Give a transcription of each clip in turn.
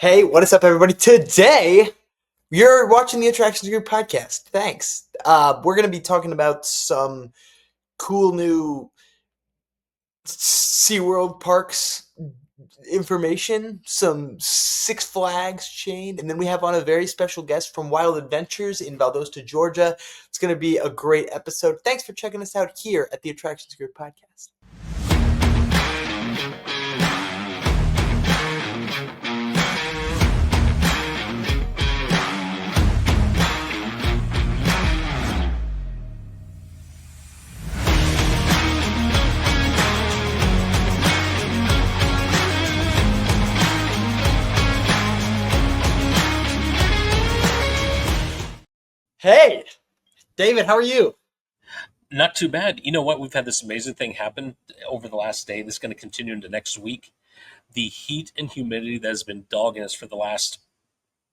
Hey, what is up, everybody? Today, you're watching the Attractions Group podcast. Thanks. We're going to be talking about some cool new SeaWorld parks information, some Six Flags chain, and then we have on a very special guest from Wild Adventures in Valdosta, Georgia. It's going to be a great episode. Thanks for checking us out here at the Attractions Group podcast. Hey, David, how are you? Not too bad. You know what? We've had this amazing thing happen over the last day. This is going to continue into next week. The heat and humidity that has been dogging us for the last,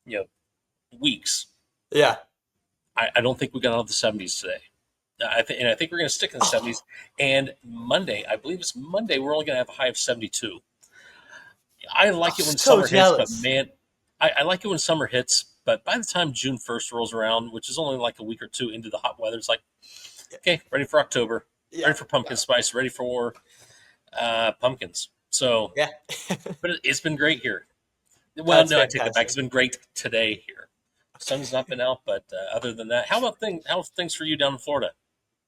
you know, weeks. Yeah. I don't think we got out of the 70s today. And I think we're going to stick in the 70s. And Monday, I believe it's Monday, we're only going to have a high of 72. I like it when So summer hits, but jealous. man, I like it when summer hits. But by the time June 1st rolls around, which is only like a week or two into the hot weather, it's like, okay, ready for October, Yeah. ready for pumpkin spice, ready for pumpkins. So, Yeah. but it's been great here. Well, That's no, I take that back. fantastic. It's been great today here. Sun's not been out, but other than that, how's things for you down in Florida?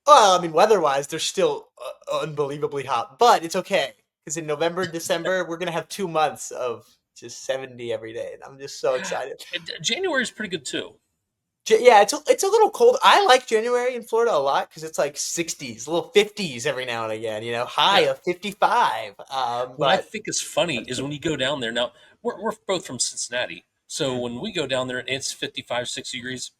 Well, I mean, weather-wise, they're still unbelievably hot, but it's okay because in November, December, we're gonna have 2 months of just 70 every day, and I'm just so excited. January is pretty good too. Yeah, it's a little cold. I like January in Florida a lot because it's like 60s, little 50s every now and again. High Yeah. of 55. What I But think is funny is when you go down there. Now we're both from Cincinnati, so Mhm. when we go down there and it's 55, 60 degrees,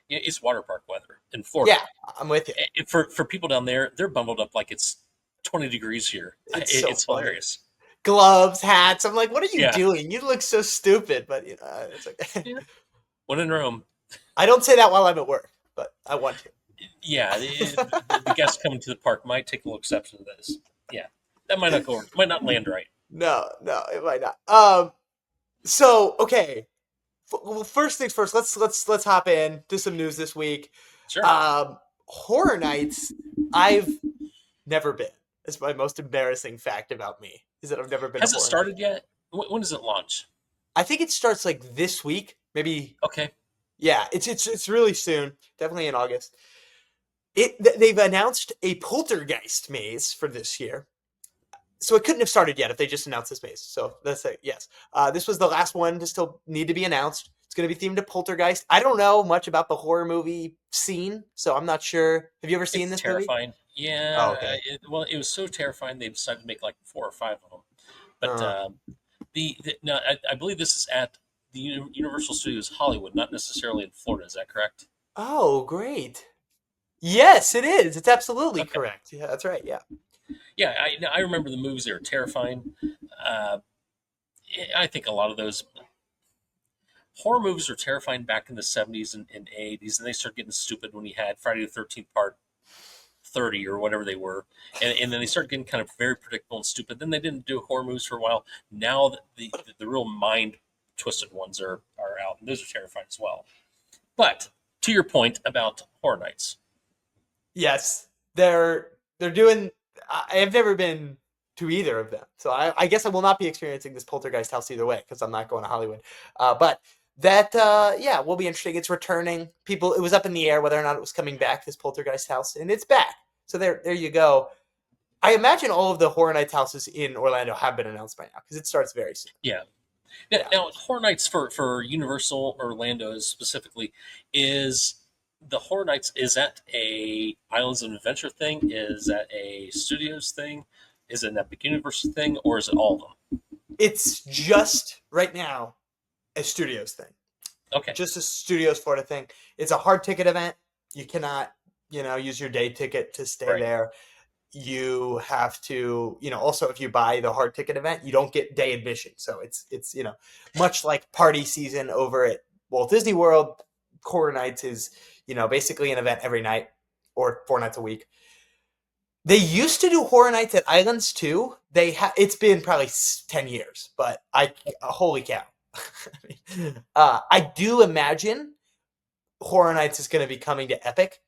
yeah, it's water park weather in Florida. Yeah, I'm with you. For people down there, they're bundled up like it's 20 degrees here. It's so It's funny. hilarious. Gloves, hats. I'm like, what are you Yeah. doing? You look so stupid, but it's okay. Yeah. When in Rome. I don't say that while I'm at work, but I want to. Yeah, the guests coming to the park might take a little exception to this. Yeah, that might not go, might not land right. No, no, it might not. So okay. Well, first things first. Let's hop in to some news this week. Sure. Horror Nights. I've never been. It's my most embarrassing fact about me is that I've never been to Has it Horror Night. started yet? When does it launch? I think it starts like this week, maybe. Okay. Yeah, it's really soon. Definitely in August. They've announced a Poltergeist maze for this year. So it couldn't have started yet if they just announced this maze. So that's a yes. This was the last one to still need to be announced. It's going to be themed to Poltergeist. I don't know much about the horror movie scene, so I'm not sure. Have you ever seen It's this movie? terrifying. Oh, Yeah. okay. Well, it was so terrifying they decided to make like 4 or 5 of them. But Uh, no, I believe this is at the Universal Studios Hollywood, not necessarily in Florida. Is that correct? oh, great. Yes, it is. It's absolutely Okay. correct. Yeah, that's right. Yeah. Yeah, I remember the movies. They were terrifying. Uh, I think a lot of those horror movies were terrifying back in the 70s and 80s, and they started getting stupid when you had Friday the 13th Part 30 or whatever they were. And then they started getting kind of very predictable and stupid. Then they didn't do horror movies for a while. Now the real mind twisted ones are out, and those are terrifying as well. But to your point about Horror Nights, Yes, they're doing. I have never been to either of them, so I guess I will not be experiencing this Poltergeist house either way because I'm not going to Hollywood. But that yeah will be interesting. It's returning. People, it was up in the air whether or not it was coming back. This Poltergeist house, and it's back. So there you go. I imagine all of the Horror Nights houses in Orlando have been announced by now because it starts very soon. yeah. Now, Yeah. now Horror Nights for Universal Orlando specifically is the Horror Nights. Is that a Islands of Adventure thing? Is that a Studios thing? Is it an Epic Universe thing, or is it all of them? It's just right now a studios thing. Okay, Just a Studios Florida thing. It's a hard ticket event. You cannot, use your day ticket to stay right. there. You have to, also if you buy the hard ticket event, you don't get day admission. So it's much like party season over at Walt Disney World. Horror Nights is, basically an event every night or 4 nights a week. They used to do Horror Nights at Islands too. It's been probably 10 years, but holy cow. I do imagine Horror Nights is going to be coming to Epic.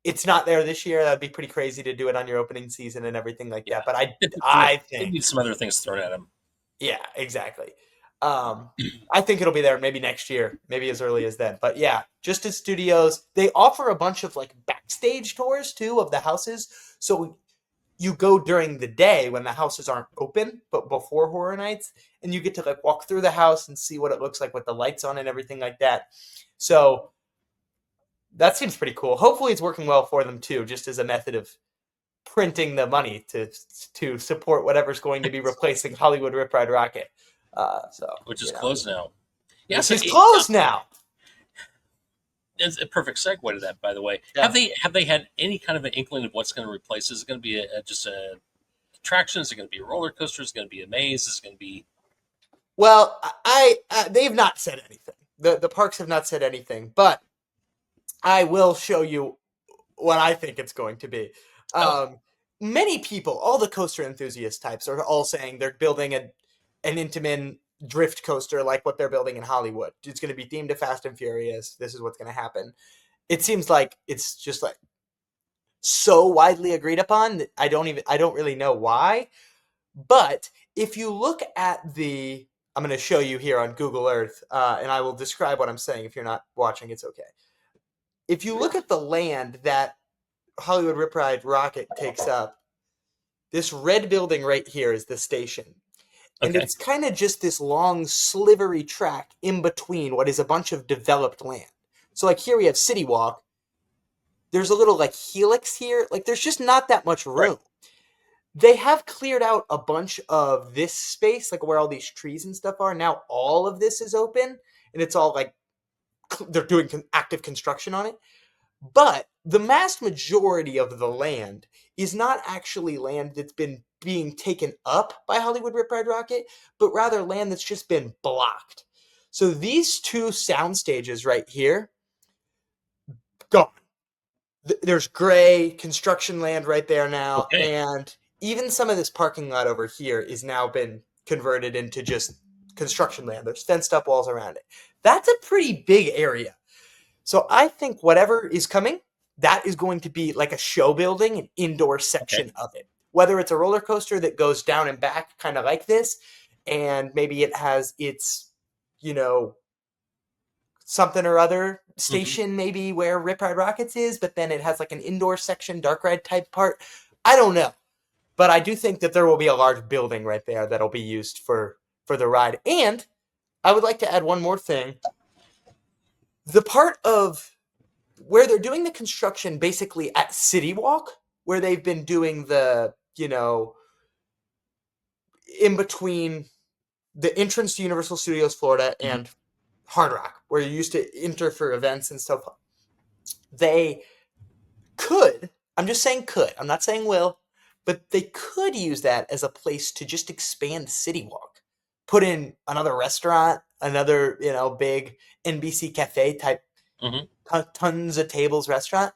It's not there this year. That'd be pretty crazy to do it on your opening season and everything like Yeah, that. But I, yeah, I they think, need some other things thrown at them. yeah, exactly. Um, I think it'll be there maybe next year, maybe as early as then. But yeah, just as studios, they offer a bunch of like backstage tours too of the houses. So you go during the day when the houses aren't open, but before Horror Nights, and you get to like walk through the house and see what it looks like with the lights on and everything like that. So that seems pretty cool. Hopefully, it's working well for them too, just as a method of printing the money to support whatever's going to be replacing Hollywood Rip Ride Rocket. So Which is closed now. Yeah, which so is closed now. it's a perfect segue to that. By the way, Yeah. have they had any kind of an inkling of what's going to replace? Is it going to be just a attraction? Is it going to be a roller coaster? Is it going to be a maze? Is it going to be Well, they've not said anything. The parks have not said anything, but I will show you what I think it's going to be. oh Many people, all the coaster enthusiast types, are all saying they're building an Intamin drift coaster like what they're building in Hollywood. It's going to be themed to Fast and Furious. This is what's going to happen. It seems like it's just like so widely agreed upon that I don't really know why. But if you look at I'm going to show you here on Google Earth, and I will describe what I'm saying. If you're not watching, it's okay. If you look at the land that Hollywood Rip Ride Rocket takes up, this red building right here is the station. And okay, it's kind of just this long, slivery track in between what is a bunch of developed land. So, like, here we have City Walk. There's a little, like, helix here. Like, there's just not that much right? room. They have cleared out a bunch of this space, like where all these trees and stuff are. Now all of this is open, and it's all like they're doing active construction on it. But the vast majority of the land is not actually land that's been being taken up by Hollywood Rip Ride Rocket, but rather land that's just been blocked. So these two sound stages right here, gone. There's gray construction land right there now, Okay, and even some of this parking lot over here is now been converted into just construction land. There's fenced up walls around it. That's a pretty big area. So I think whatever is coming, that is going to be like a show building, an indoor okay. section of it. Whether it's a roller coaster that goes down and back, kind of like this, and maybe it has its, you know, something or other Hmm. station, maybe where Rip Ride Rockets is, but then it has like an indoor section, dark ride type part. I don't know, but I do think that there will be a large building right there that'll be used for the ride. And I would like to add one more thing: the part of where they're doing the construction basically at City Walk, where they've been doing the, in between the entrance to Universal Studios Florida Hmm. and Hard Rock, where you used to enter for events and stuff. They could, I'm just saying could, I'm not saying will, but they could use that as a place to just expand City Walk. Put in another restaurant, another, big NBC cafe type, Hmm. tons of tables restaurant.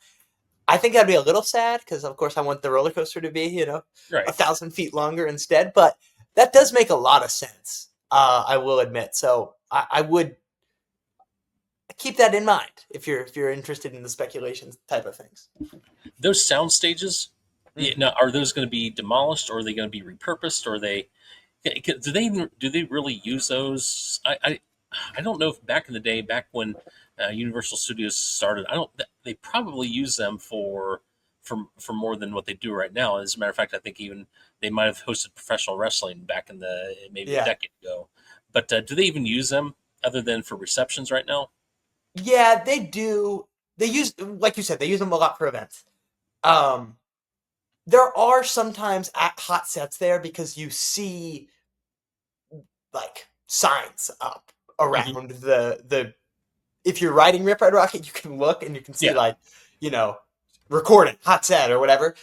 I think that'd be a little sad because, of course, I want the roller coaster to be, Right. 1,000 feet longer instead. But that does make a lot of sense. I will admit. So I would keep that in mind if you're interested in the speculation type of things. Those sound stages, yeah, Mm. now, are those going to be demolished, or are they going to be repurposed, or are they? Do they really use those? I don't know if back in the day, back when Universal Studios started, I don't. They probably use them for more than what they do right now. As a matter of fact, I think even they might have hosted professional wrestling back in the maybe a Yeah. decade ago. But do they even use them other than for receptions right now? Yeah, they do. They use, like you said, they use them a lot for events. Um, there are sometimes at hot sets there because you see like signs up Hmm. around the if you're riding Rip Ride Rocket, you can look and you can see Yeah, like, you know, recording, hot set or whatever.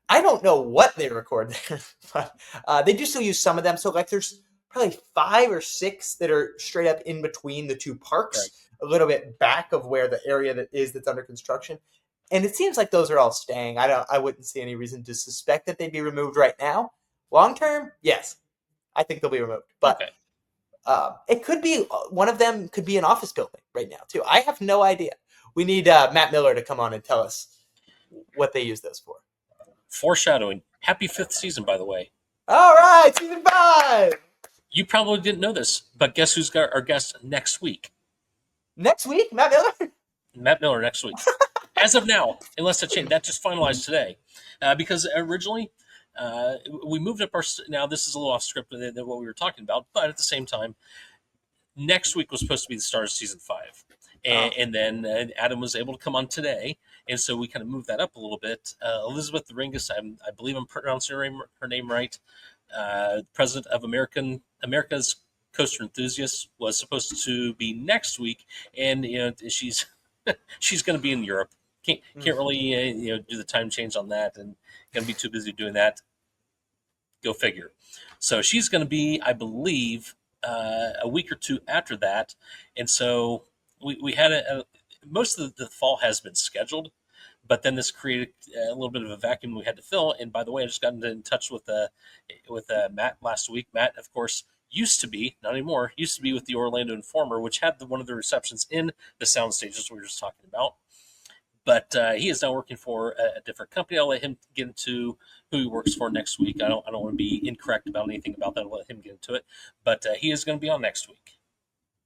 I don't know what they record there, but they do still use some of them. So like there's probably 5 or 6 that are straight up in between the two right. parks, a little bit back of where the area that's under construction. And it seems like those are all staying. I wouldn't see any reason to suspect that they'd be removed right now. Long term, yes, I think they'll be removed. But Okay. It could be one of them could be an office building right now too. I have no idea. We need Matt Miller to come on and tell us what they use those for. Foreshadowing. Happy fifth season, by the way. All right, season 5 You probably didn't know this, but guess who's got our guest next week? next week. Matt Miller. Matt Miller next week. As of now, unless that changed, that just finalized today, because originally we moved up our. Now this is a little off script than what we were talking about, but at the same time, next week was supposed to be the start of season 5, Oh. and then Adam was able to come on today, and so we kind of moved that up a little bit. Elizabeth Doringus, I believe I'm pronouncing her name right. President of America's Coaster Enthusiasts was supposed to be next week, and she's she's going to be in Europe. Can't really do the time change on that, and going to be too busy doing that. Go figure. So she's going to be, I believe, a week or two after that, and so we had most of the fall has been scheduled, but then this created a little bit of a vacuum we had to fill. And by the way, I just got in touch with Matt last week. Matt, of course, used to be, not anymore, used to be with the Orlando Informer, which had one of the receptions in the sound stages we were just talking about. But he is now working for a different company. I'll let him get into who he works for next week. I don't want to be incorrect about anything about that. I'll let him get into it. But he is going to be on next week.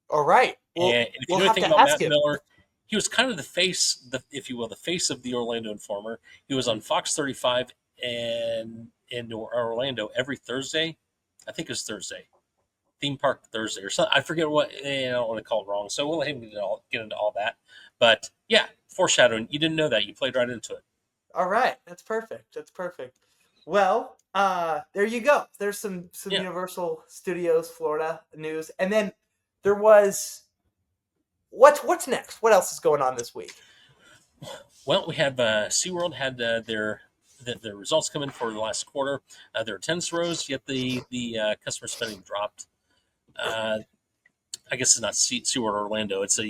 All right. And if you We'll know have anything to about ask Matt him. Miller, he was kind of the face, if you will, the face of the Orlando Informer. He was on Fox 35 and in Orlando every Thursday. I think it was Thursday, theme park Thursday or something. I forget what. I don't want to call it wrong, so we'll let him get into all that. But yeah, foreshadowing. You didn't know that. You played right into it. All right, that's perfect. That's perfect. Well, there you go. There's some Yeah. Universal Studios Florida news, and then there was what's next? What else is going on this week? Well, we have SeaWorld had their results come in for the last quarter. Their attendance rose, yet the customer spending dropped. I guess it's not SeaWorld Orlando. It's a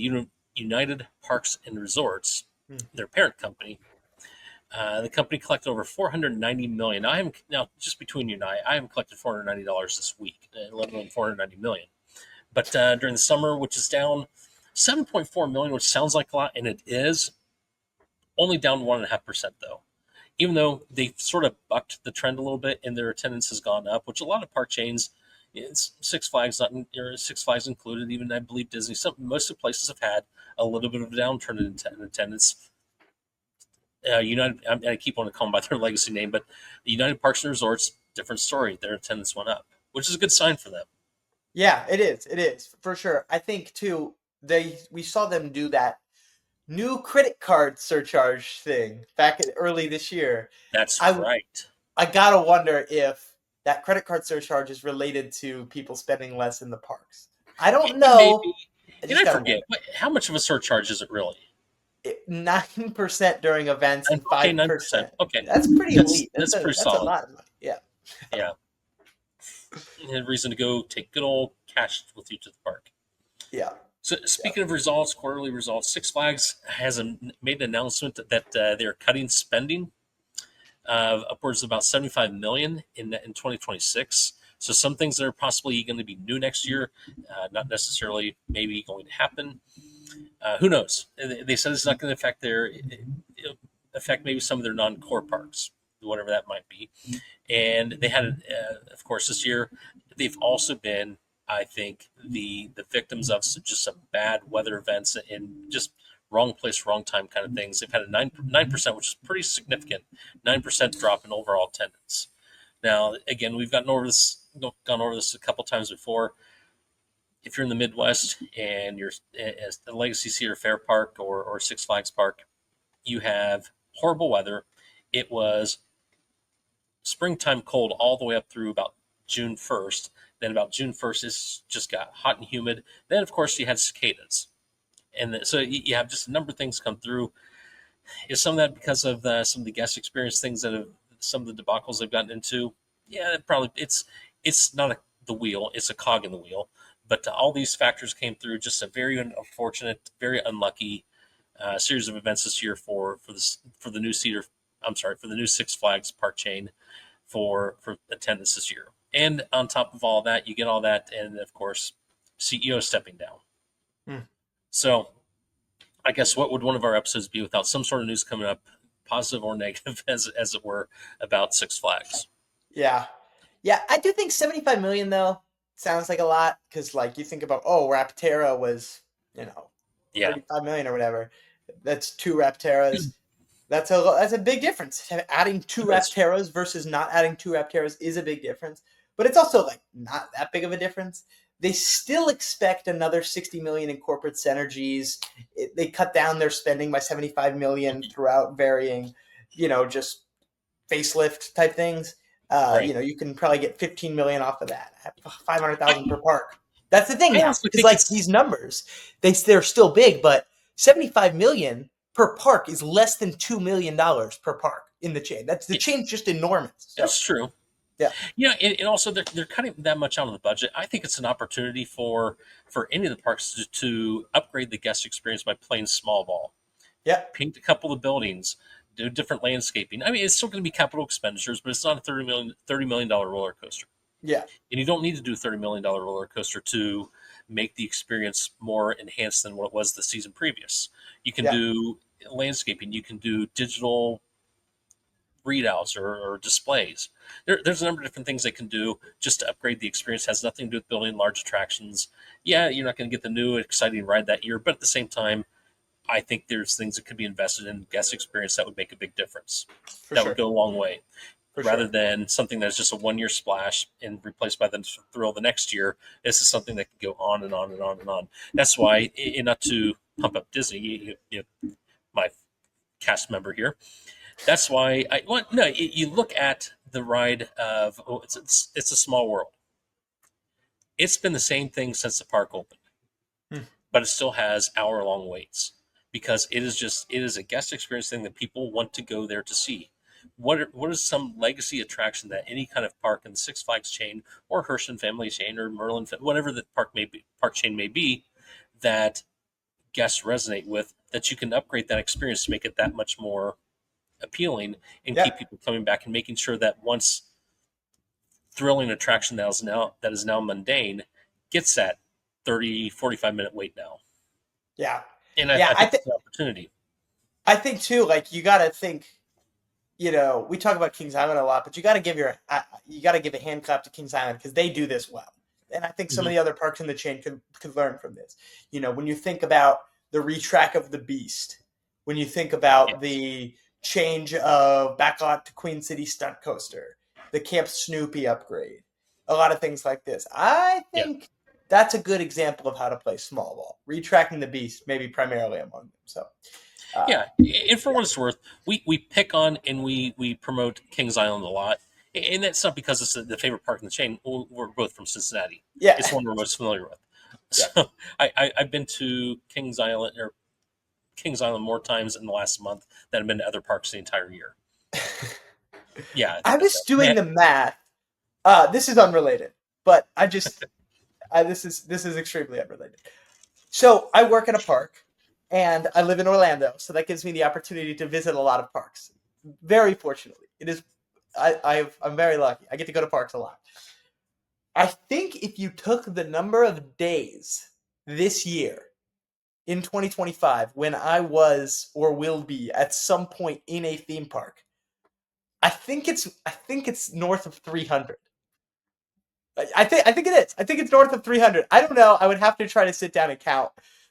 United Parks and Resorts, their parent company. The company collected over 490 million. Now just between you and I haven't collected $490 this week, let alone 490 million. But during the summer, which is down 7.4 million, which sounds like a lot, and it is, only down 1.5% though. Even though they've sort of bucked the trend a little bit and their attendance has gone up, which a lot of park chains, it's Six Flags not Six Flags included, even I believe Disney. Most of the places have had a little bit of a downturn in attendance. United, I keep wanting to call them by their legacy name, but the United Parks and Resorts, different story. Their attendance went up, which is a good sign for them. Yeah, it is. It is for sure. I think too. We saw them do that new credit card surcharge thing back early this year. That's I right. I gotta wonder if that credit card surcharge is related to people spending less in the parks. I don't know. Maybe, I and just I gotta forget wonder. how much of a surcharge is it really? 9% during events and Okay, five 9%. percent. Okay, That's pretty elite. that's pretty That's a solid. lot of money. Yeah. Yeah, and a reason to go take good old cash with you to the park. Yeah. So Yeah. speaking of results, quarterly results, Six Flags has made an announcement that they're cutting spending of upwards of about 75 million in 2026. So some things that are possibly going to be new next year, not necessarily maybe going to happen. Who knows? They said it's not going to affect affect maybe some of their non-core parks, whatever that might be. And they had, of course, this year they've also been, I think, the victims of just some bad weather events and just wrong place, wrong time kind of things. They've had a 9%, which is pretty significant, 9% drop in overall attendance. Now, again, we've gone over this a couple times before. If you're in the Midwest and you're at the Legacy Cedar Fair Park or Six Flags Park, you have horrible weather. It was springtime cold all the way up through about June 1st. Then about June 1st, it just got hot and humid. Then, of course, you had cicadas. And so you have just a number of things come through. Is some of that because of some of the guest experience things that have some of the debacles they've gotten into? Yeah, probably it's not the wheel; it's a cog in the wheel. But all these factors came through. Just a very unfortunate, very unlucky series of events this year for the new Cedar. I'm sorry, for the new Six Flags park chain for attendance this year. And on top of all that, you get all that, and of course, CEO stepping down. Hmm. So I guess what would one of our episodes be without some sort of news coming up, positive or negative, as it were, about Six Flags? Yeah. Yeah, I do think 75 million though sounds like a lot because like you think about Raptera was, you know, Yeah, 35 million or whatever. That's two Rapteras. That's a big difference. Adding two it is. Rapteras versus not adding two Rapteras is a big difference. But it's also like not that big of a difference. They still expect another 60 million in corporate synergies. They cut down their spending by 75 million throughout varying, just facelift type things. Right. You can probably get 15 million off of that. 500,000 per park. That's the thing I now. honestly Is think like it's these numbers, they're still big, but 75 million per park is less than $2 million per park in the chain. That's the it, chain's just enormous. So it's true. yeah, Yeah, and also they're cutting that much out of the budget. I think it's an opportunity for any of the parks to upgrade the guest experience by playing small ball, yeah, paint a couple of buildings, do different landscaping. I mean, it's still going to be capital expenditures, but it's not a $30 million roller coaster. yeah, And you don't need to do a $30 million roller coaster to make the experience more enhanced than what it was the season previous. You can yeah, do landscaping, you can do digital readouts or displays. There's a number of different things they can do just to upgrade the experience. It has nothing to do with building large attractions. Yeah, you're not going to get the new exciting ride that year, but at the same time, I think there's things that could be invested in guest experience that would make a big difference. for That would sure, go a long way, for rather sure, than something that's just a 1 year splash and replaced by the thrill the next year. This is something that can go on and on and on and on. That's why, and not to pump up Disney, my cast member here, that's why I want no. You look at the ride of it's a small world. It's been the same thing since the park opened, Hmm. but it still has hour-long waits because it is a guest experience thing that people want to go there to see. What is some legacy attraction that any kind of park in the Six Flags chain or Herschend family chain or Merlin, whatever the park chain may be, that guests resonate with, that you can upgrade that experience to make it that much more appealing and yeah, keep people coming back and making sure that once thrilling attraction that is now mundane gets that 30-45 minute wait now. yeah, And yeah. I think it's an opportunity. I think too. Like you got to think. We talk about Kings Island a lot, but you got to give a hand clap to Kings Island because they do this well, and I think some of Mm-hmm. the other parks in the chain could learn from this. When you think about the retrack of the Beast, when you think about Yes. the change of Backlot to Queen City Stunt Coaster, the Camp Snoopy upgrade, a lot of things like this. I Yeah. think that's a good example of how to play small ball. Retracking the Beast, maybe primarily among them. So, uh, Yeah. And for yeah, what it's worth, we pick on and we promote Kings Island a lot. And that's not because it's the favorite park in the chain. We're both from Cincinnati. yeah, It's one we're most familiar with. yeah. So I've been to Kings Island more times in the last month than I've been to other parks the entire year. Yeah. I was doing Man, the math. This is unrelated, but this is extremely unrelated. So I work at a park, and I live in Orlando, so that gives me the opportunity to visit a lot of parks. Very fortunately, it is. I'm very lucky. I get to go to parks a lot. I think if you took the number of days this year in 2025 when I was or will be at some point in a theme park, I think it's north of 300. I think it is. I think it's north of 300. I don't know. I would have to try to sit down and count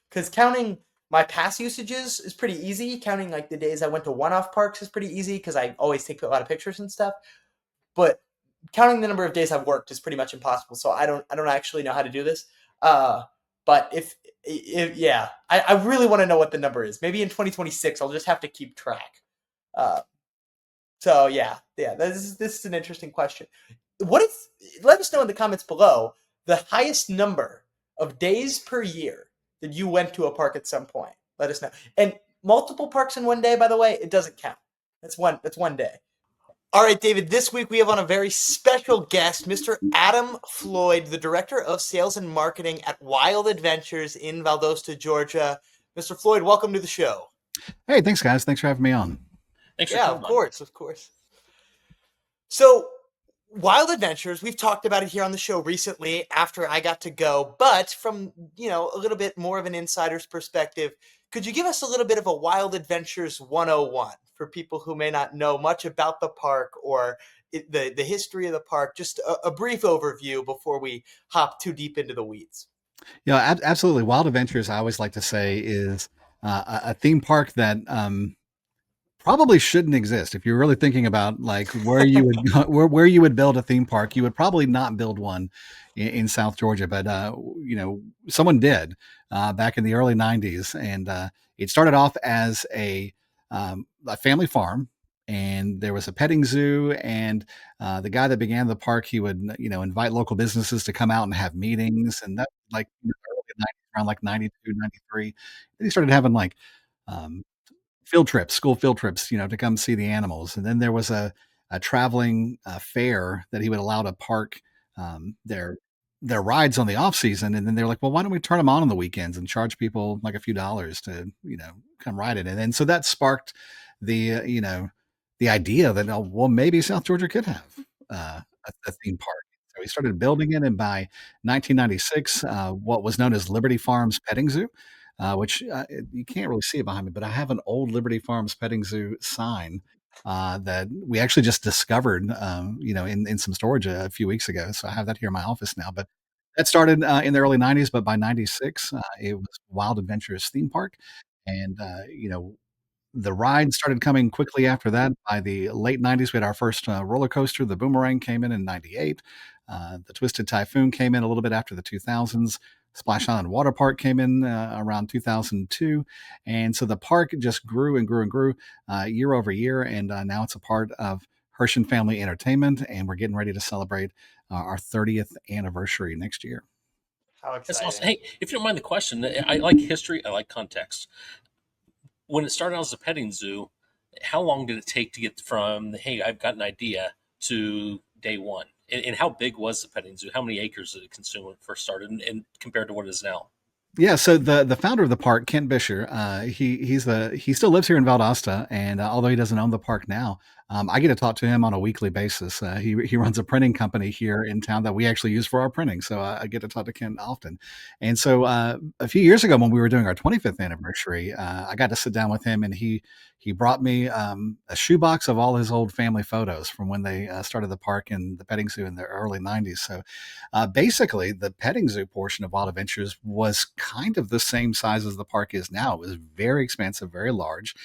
because counting my pass usages is pretty easy. Counting like the days I went to one-off parks is pretty easy because I always take a lot of pictures and stuff. But counting the number of days I've worked is pretty much impossible. So I don't actually know how to do this. Uh, but if yeah, I really want to know what the number is. Maybe in 2026 I'll just have to keep track. Uh, so yeah, this is an interesting question. What is? Let us know in the comments below the highest number of days per year that you went to a park at some point. Let us know. And multiple parks in one day, by the way, it doesn't count. That's one day. All right, David, this week we have on a very special guest, Mr. Adam Floyd, the Director of Sales and Marketing at Wild Adventures in Valdosta, Georgia. Mr. Floyd, welcome to the show. Hey, thanks, guys. Thanks for having me on. thanks for Yeah, of coming on. course, of course. So, Wild Adventures, we've talked about it here on the show recently after I got to go, but from, a little bit more of an insider's perspective, could you give us a little bit of a Wild Adventures 101 for people who may not know much about the park or the history of the park? Just a brief overview before we hop too deep into the weeds. Absolutely. Wild Adventures, I always like to say, is a theme park that probably shouldn't exist. If you're really thinking about like where you would where you would build a theme park, you would probably not build one in South Georgia. But someone did back in the early '90s, and it started off as a family farm. And there was a petting zoo, and the guy that began the park, he would invite local businesses to come out and have meetings, and that like in the early '90s, around like '92, '93. He started having like um, field trips, school field trips, to come see the animals. And then there was a traveling fair that he would allow to park their rides on the off season. And then they're like, well, why don't we turn them on the weekends and charge people like a few dollars to, come ride it? And then so that sparked the idea that, oh, well, maybe South Georgia could have a theme park. So we started building it, and by 1996, what was known as Liberty Farms Petting Zoo, which you can't really see it behind me, but I have an old Liberty Farms Petting Zoo sign that we actually just discovered, in some storage a few weeks ago. So I have that here in my office now. But that started in the early '90s, but by '96, it was Wild Adventures theme park, and the ride started coming quickly after that. By the late '90s, we had our first roller coaster. The Boomerang came in '98. The Twisted Typhoon came in a little bit after the 2000s. Splash Island Water Park came in around 2002. And so the park just grew and grew and grew year over year. And now it's a part of Hershon Family Entertainment. And we're getting ready to celebrate our 30th anniversary next year. How That's awesome. exciting. Hey, if you don't mind the question, I like history. I like context. When it started out as a petting zoo, how long did it take to get from hey, I've got an idea to day one? And how big was the petting zoo? How many acres did it consume when it first started, and compared to what it is now? Yeah, so the founder of the park, Kent Bisher, he still lives here in Valdosta, and although he doesn't own the park now, I get to talk to him on a weekly basis. He runs a printing company here in town that we actually use for our printing, so I get to talk to Kent often. And so a few years ago, when we were doing our 25th anniversary, I got to sit down with him, and he brought me a shoebox of all his old family photos from when they started the park and the petting zoo in the early '90s. So basically, the petting zoo portion of Wild Adventures was kind of the same size as the park is now. It was very expansive, very large.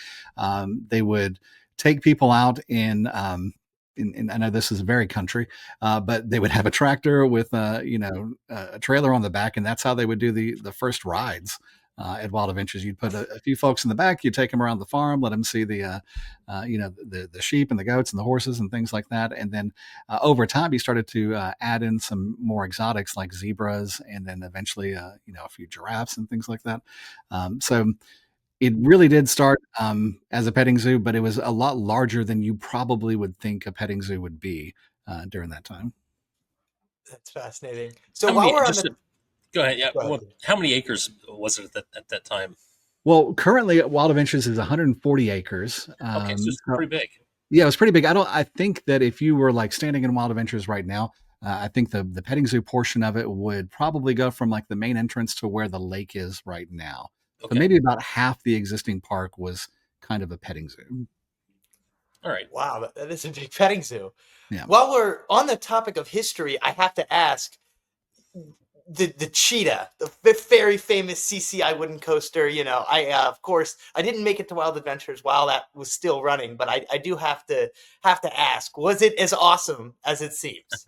They would take people out I know this is very country, but they would have a tractor with a trailer on the back, and that's how they would do the first rides. At Wild Adventures, you'd put a few folks in the back. You'd take them around the farm, let them see the sheep and the goats and the horses and things like that. And then over time, you started to add in some more exotics like zebras, and then eventually, a few giraffes and things like that. So it really did start as a petting zoo, but it was a lot larger than you probably would think a petting zoo would be during that time. That's fascinating. So How while many? we're on Just the, to, go ahead. Yeah. go Well, ahead. how many acres was it at that time? Well, currently, Wild Adventures is 140 acres. Okay, so it's pretty big. Yeah, it was pretty big. I think that if you were like standing in Wild Adventures right now, I think the petting zoo portion of it would probably go from like the main entrance to where the lake is right now. So Okay. maybe about half the existing park was kind of a petting zoo. All right. Wow, that is a big petting zoo. Yeah. While we're on the topic of history, I have to ask the cheetah, the very famous CCI wooden coaster. I of course I didn't make it to Wild Adventures while that was still running, but I do have to ask: was it as awesome as it seems?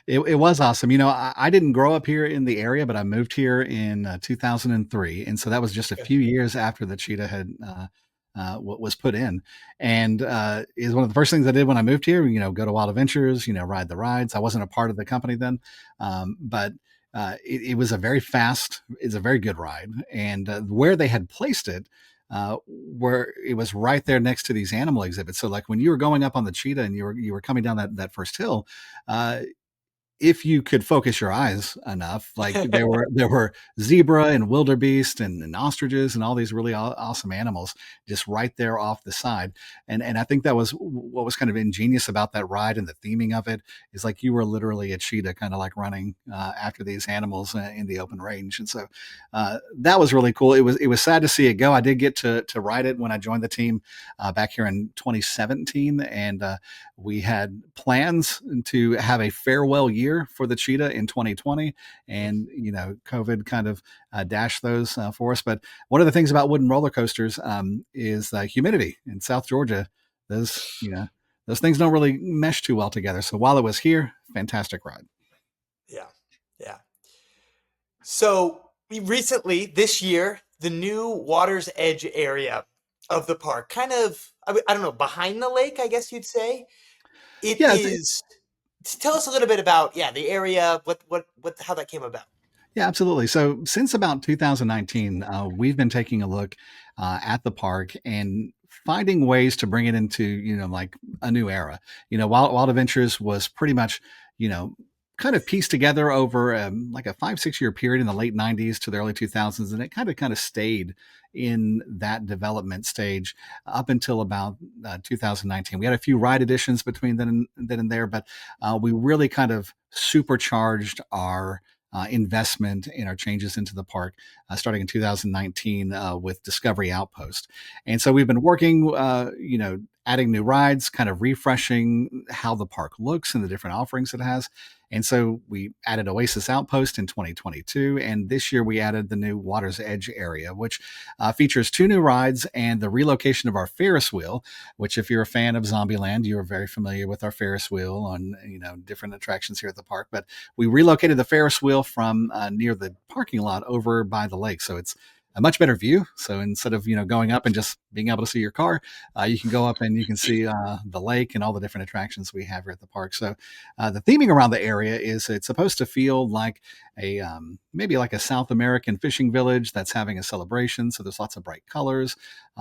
It was awesome. I didn't grow up here in the area, but I moved here in 2003. And so that was just a Okay. few years after the cheetah had was put in. And is one of the first things I did when I moved here, go to Wild Adventures, ride the rides. I wasn't a part of the company then, but it was it's a very good ride. And where they had placed it, where it was right there next to these animal exhibits. So like when you were going up on the cheetah and you were coming down that first hill, uh, if you could focus your eyes enough, like there were zebra and wildebeest and ostriches and all these really awesome animals just right there off the side. And I think that was what was kind of ingenious about that ride, and the theming of it is like you were literally a cheetah, kind of like running after these animals in the open range. And so that was really cool. It was sad to see it go. I did get to ride it when I joined the team back here in 2017, and we had plans to have a farewell year for the cheetah in 2020, and COVID kind of dashed those for us. But one of the things about wooden roller coasters is humidity in South Georgia. Those things don't really mesh too well together. So while it was here, fantastic ride. Yeah, yeah. So we recently, this year, the new Water's Edge area of the park, kind of, I don't know, behind the lake, I guess you'd say. It Yeah, is. Tell us a little bit about the area, how that came about. Yeah, absolutely. So since about 2019, we've been taking a look at the park and finding ways to bring it into, like a new era. Wild Adventures was pretty much, you know, kind of pieced together over like a 5-6 year period in the late 90s to the early 2000s, and it kind of stayed in that development stage up until about 2019. We had a few ride additions between then and there, but we really kind of supercharged our investment in our changes into the park starting in 2019 with Discovery Outpost. And so we've been working, adding new rides, kind of refreshing how the park looks and the different offerings it has. And so we added Oasis Outpost in 2022. And this year we added the new Water's Edge area, which features 2 new rides and the relocation of our Ferris wheel, which if you're a fan of Zombieland, you are very familiar with our Ferris wheel on, different attractions here at the park. But we relocated the Ferris wheel from near the parking lot over by the lake. So it's a much better view. So instead of, going up and just being able to see your car, you can go up and you can see the lake and all the different attractions we have here at the park. So the theming around the area is it's supposed to feel like a maybe like a South American fishing village that's having a celebration. So there's lots of bright colors.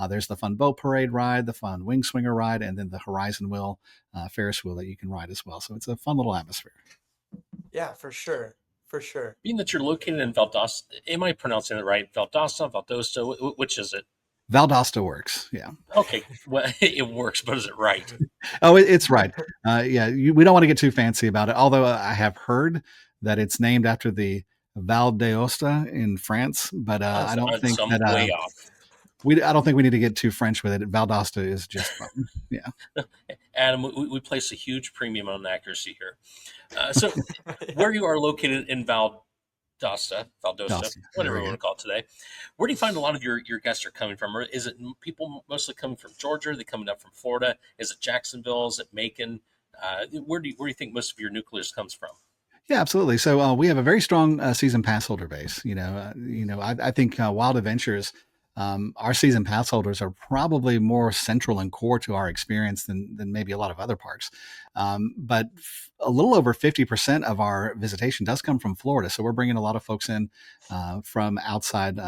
There's the fun boat parade ride, the fun wing swinger ride, and then the Horizon wheel, Ferris wheel that you can ride as well. So it's a fun little atmosphere. Yeah, for sure. For sure. Being that you're located in Valdosta, am I pronouncing it right? Valdosta, Valdosta, which is it? Valdosta works. Yeah. Okay, well, it works, but is it right? Oh, it's right. We don't want to get too fancy about it. Although I have heard that it's named after the Valdosta in France, but I don't think I'm that way off. I don't think we need to get too French with it. Valdosta is just fun. Yeah. Adam, we place a huge premium on accuracy here. So, where you are located in Valdosta, whatever you want to call it today, where do you find a lot of your guests are coming from? Or is it people mostly coming from Georgia? Are they coming up from Florida? Is it Jacksonville? Is it Macon? Where do you think most of your nucleus comes from? Yeah, absolutely. So we have a very strong season pass holder base. I think Wild Adventures, our season pass holders are probably more central and core to our experience than maybe a lot of other parks. But a little over 50% of our visitation does come from Florida. So we're bringing a lot of folks in from outside,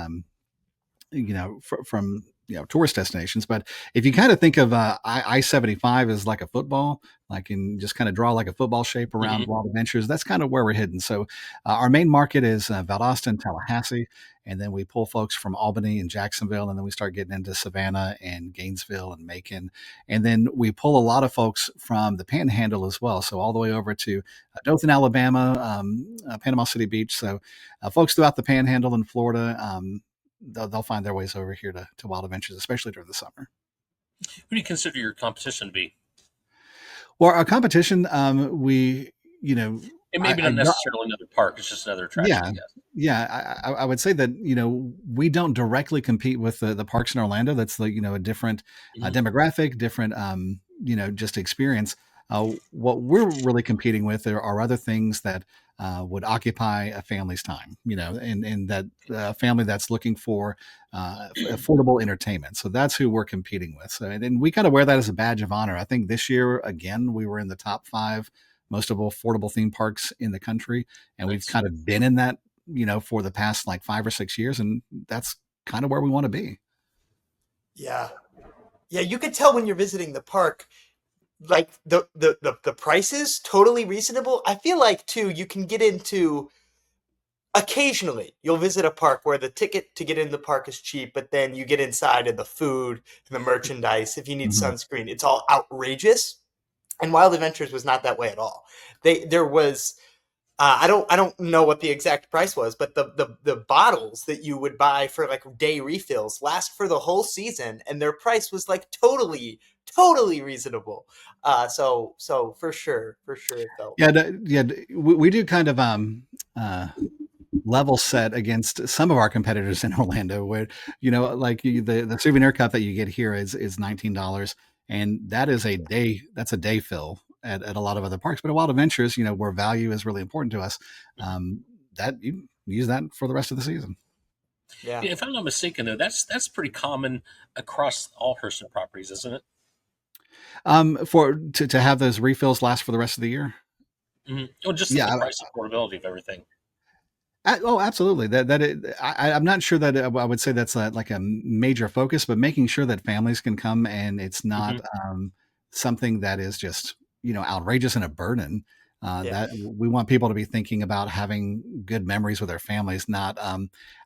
from tourist destinations. But if you kind of think of I-75 as like a football, like in just kind of draw like a football shape around Wild Adventures, that's kind of where we're hidden. So our main market is Valdosta and Tallahassee, and then we pull folks from Albany and Jacksonville, and then we start getting into Savannah and Gainesville and Macon, and then we pull a lot of folks from the Panhandle as well. So all the way over to Dothan, Alabama, Panama City Beach. So folks throughout the Panhandle in Florida. They'll find their ways over here to Wild Adventures, especially during the summer. Who do you consider your competition to be? Well, our competition, It may be not necessarily another park; it's just another attraction. Yeah, I guess. yeah. I would say that we don't directly compete with the parks in Orlando. That's like a different demographic, different just experience. What we're really competing with are other things that would occupy a family's time, and that family that's looking for affordable entertainment. So that's who we're competing with. So, and we kind of wear that as a badge of honor. I think this year, again, we were in the top 5 most of affordable theme parks in the country. And we've kind of been in that, for the past like 5 or 6 years. And that's kind of where we want to be. Yeah. Yeah. You could tell when you're visiting the park, like the prices totally reasonable. I feel like too you can get into occasionally you'll visit a park where the ticket to get in the park is cheap, but then you get inside and the food and the merchandise, if you need Mhm. sunscreen, it's all outrageous. And Wild Adventures was not that way at all. There was I don't know what the exact price was, but the bottles that you would buy for like day refills last for the whole season, and their price was like totally reasonable. So for sure it felt Yeah, like we do kind of uh, level set against some of our competitors in Orlando, where like the souvenir cup that you get here is $19, and that is a day that's a day fill at a lot of other parks. But at Wild Adventures, where value is really important to us, that you use that for the rest of the season. yeah. If I'm not mistaken, though, that's pretty common across all Hurston properties, isn't it? For to have those refills last for the rest of the year. Well, just the Yeah. price affordability of everything. Oh, absolutely. I'm not sure that I would say that's like a major focus, but making sure that families can come and it's not Hmm. something that is just outrageous and a burden. Yeah. That we want people to be thinking about having good memories with their families, not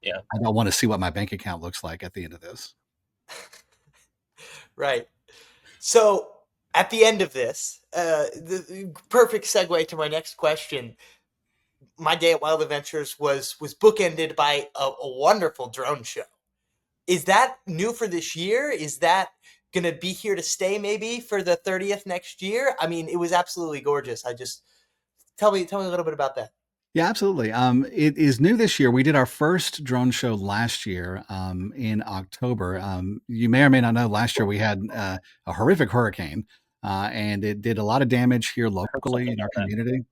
Yeah. I don't want to see what my bank account looks like at the end of this. Right. So at the end of this, the perfect segue to my next question. My day at Wild Adventures was bookended by a wonderful drone show. Is that new for this year? Is that going to be here to stay maybe for the 30th next year? I mean, it was absolutely gorgeous. I just tell me a little bit about that. Yeah, absolutely. It is new this year. We did our first drone show last year in October. You may or may not know, last year we had a horrific hurricane, and it did a lot of damage here I heard locally something in our about that. community.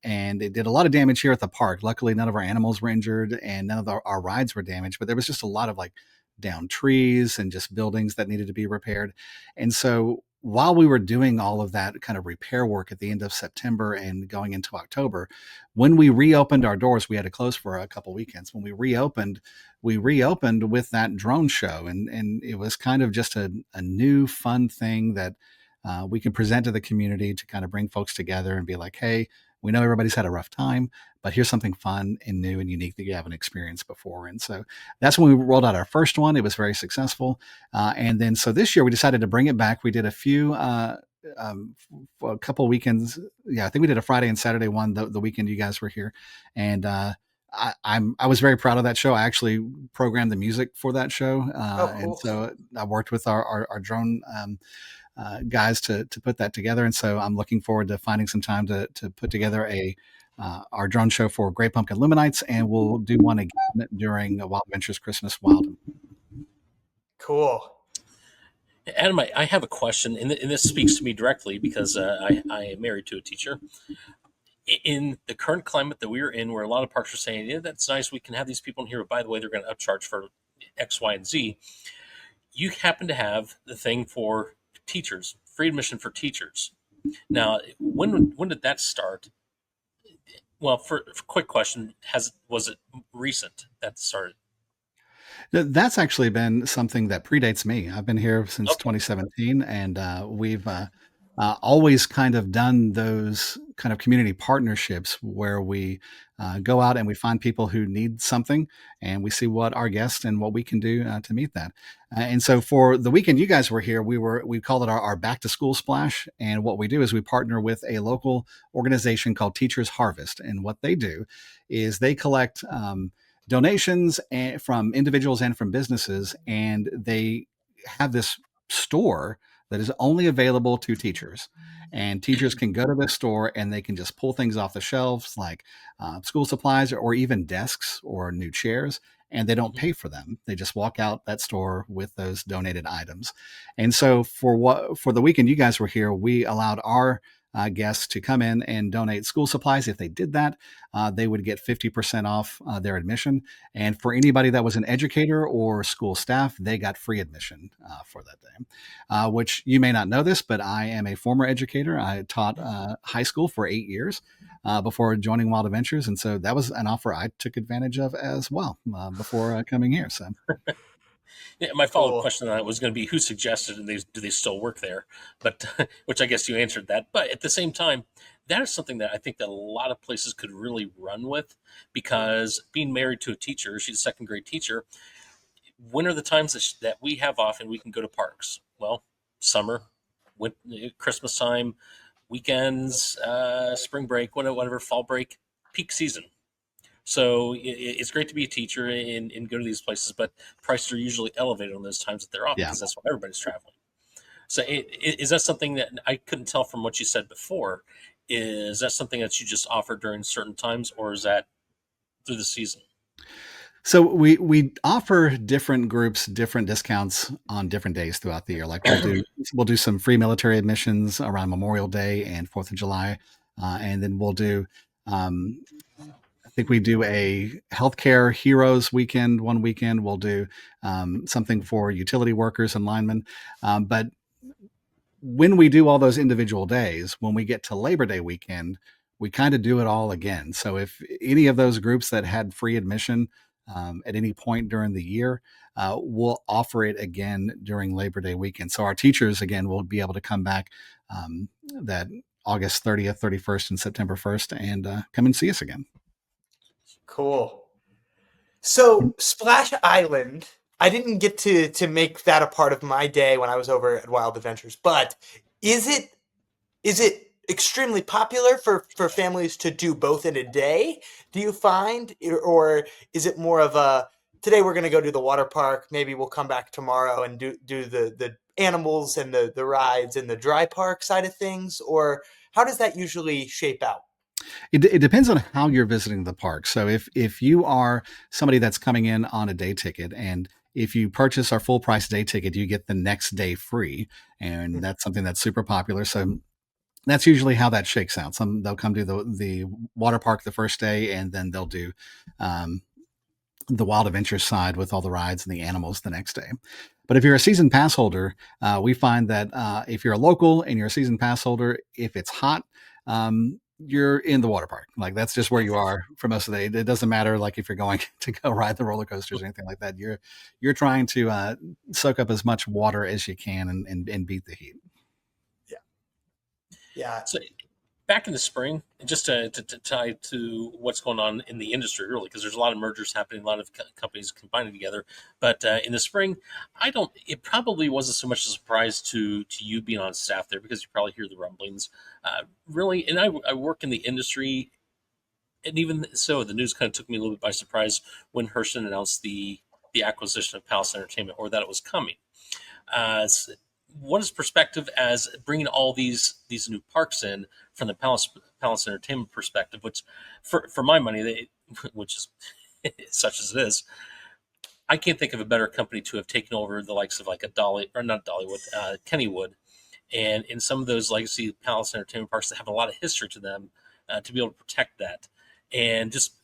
And it did a lot of damage here at the park. Luckily, none of our animals were injured, and none of our rides were damaged. But there was just a lot of like down trees and just buildings that needed to be repaired. And so while we were doing all of that kind of repair work at the end of September and going into October, when we reopened our doors, we had to close for a couple weekends. When we reopened with that drone show, and it was kind of just a new fun thing that we can present to the community to kind of bring folks together and be like, hey, we know everybody's had a rough time, but here's something fun and new and unique that you haven't experienced before. And so that's when we rolled out our first one. It was very successful. And then so this year we decided to bring it back. We did a few for a couple weekends. Yeah, I think we did a Friday and Saturday one the weekend you guys were here, and I was very proud of that show. I actually programmed the music for that show, Oh, and cool. so I worked with our drone guys to put that together. And so I'm looking forward to finding some time to put together a our drone show for Great Pumpkin Luminites, and we'll do one again during Wild Ventures Christmas Wild. Cool. Adam, I have a question, and this speaks to me directly because I am married to a teacher. In the current climate that we're in, where a lot of parks are saying, yeah, that's nice, we can have these people in here, but by the way, they're going to upcharge for X, Y, and Z. You happen to have the thing for teachers, free admission for teachers. Now, when did that start? Well, for quick question, was it recent that started? That's actually been something that predates me. I've been here since Okay. 2017, and we've always kind of done those kind of community partnerships where we go out and we find people who need something, and we see what our guests and what we can do to meet that. And so for the weekend you guys were here, we called it our back to school splash. And what we do is we partner with a local organization called Teachers Harvest, and what they do is they collect donations from individuals and from businesses, and they have this store that is only available to teachers. And teachers can go to this store and they can just pull things off the shelves like school supplies or even desks or new chairs, and they don't Mhm. pay for them. They just walk out that store with those donated items. And so for the weekend you guys were here, we allowed our guests to come in and donate school supplies. If they did that, they would get 50% off their admission. And for anybody that was an educator or school staff, they got free admission for that day. Which you may not know this, but I am a former educator. I taught high school for 8 years before joining Wild Adventures. And so that was an offer I took advantage of as well before coming here. So. Yeah, my follow up Cool. question on that was going to be who suggested and do they still work there? But which I guess you answered that. But at the same time, that is something that I think that a lot of places could really run with because being married to a teacher, she's a second grade teacher. When are the times that we have off and we can go to parks? Well, summer, Christmas time, weekends, spring break, whatever, fall break, peak season. So it's great to be a teacher and go to these places, but prices are usually elevated on those times that they're off Yeah. because that's when everybody's traveling. So is that something that I couldn't tell from what you said before? Is that something that you just offer during certain times, or is that through the season? So we offer different groups different discounts on different days throughout the year. Like we'll do some free military admissions around Memorial Day and Fourth of July, and then we'll do. Um, I think we do a healthcare heroes weekend. One weekend we'll do something for utility workers and linemen. But when we do all those individual days, when we get to Labor Day weekend, we kind of do it all again. So if any of those groups that had free admission at any point during the year, we'll offer it again during Labor Day weekend. So our teachers, again, will be able to come back that August 30th, 31st, and September 1st and come and see us again. Cool. So Splash Island, I didn't get to make that a part of my day when I was over at Wild Adventures, but is it is it extremely popular for families to do both in a day? Do you find, or is it more of a today we're going to go to the water park, maybe we'll come back tomorrow and do the animals and the rides and the dry park side of things, or how does that usually shape out? It depends on how you're visiting the park. So if you are somebody that's coming in on a day ticket, and if you purchase our full price day ticket, you get the next day free, and that's something that's super popular. So that's usually how that shakes out. Some they'll come to the water park the first day, and then they'll do um, the wild adventure side with all the rides and the animals the next day. But if you're a season pass holder, we find that if you're a local and you're a season pass holder, if it's hot, you're in the water park. Like that's just where you are for most of the day. It doesn't matter like if you're going to go ride the roller coasters or anything like that. You're trying to soak up as much water as you can and beat the heat. Yeah. Yeah. So back in the spring, just to tie to what's going on in the industry, really, because there's a lot of mergers happening, a lot of companies combining together. But in the spring, I don't. It probably wasn't so much a surprise to you being on staff there because you probably hear the rumblings. Really, and I work in the industry, and even so, the news kind of took me a little bit by surprise when Herston announced the acquisition of Palace Entertainment, or that it was coming. Uh, what is perspective as bringing all these new parks in from the Palace Entertainment perspective, which for my money, which is such as it is, I can't think of a better company to have taken over the likes of like a Dolly or not Dollywood, Kennywood, and in some of those legacy Palace Entertainment parks that have a lot of history to them, to be able to protect that, and just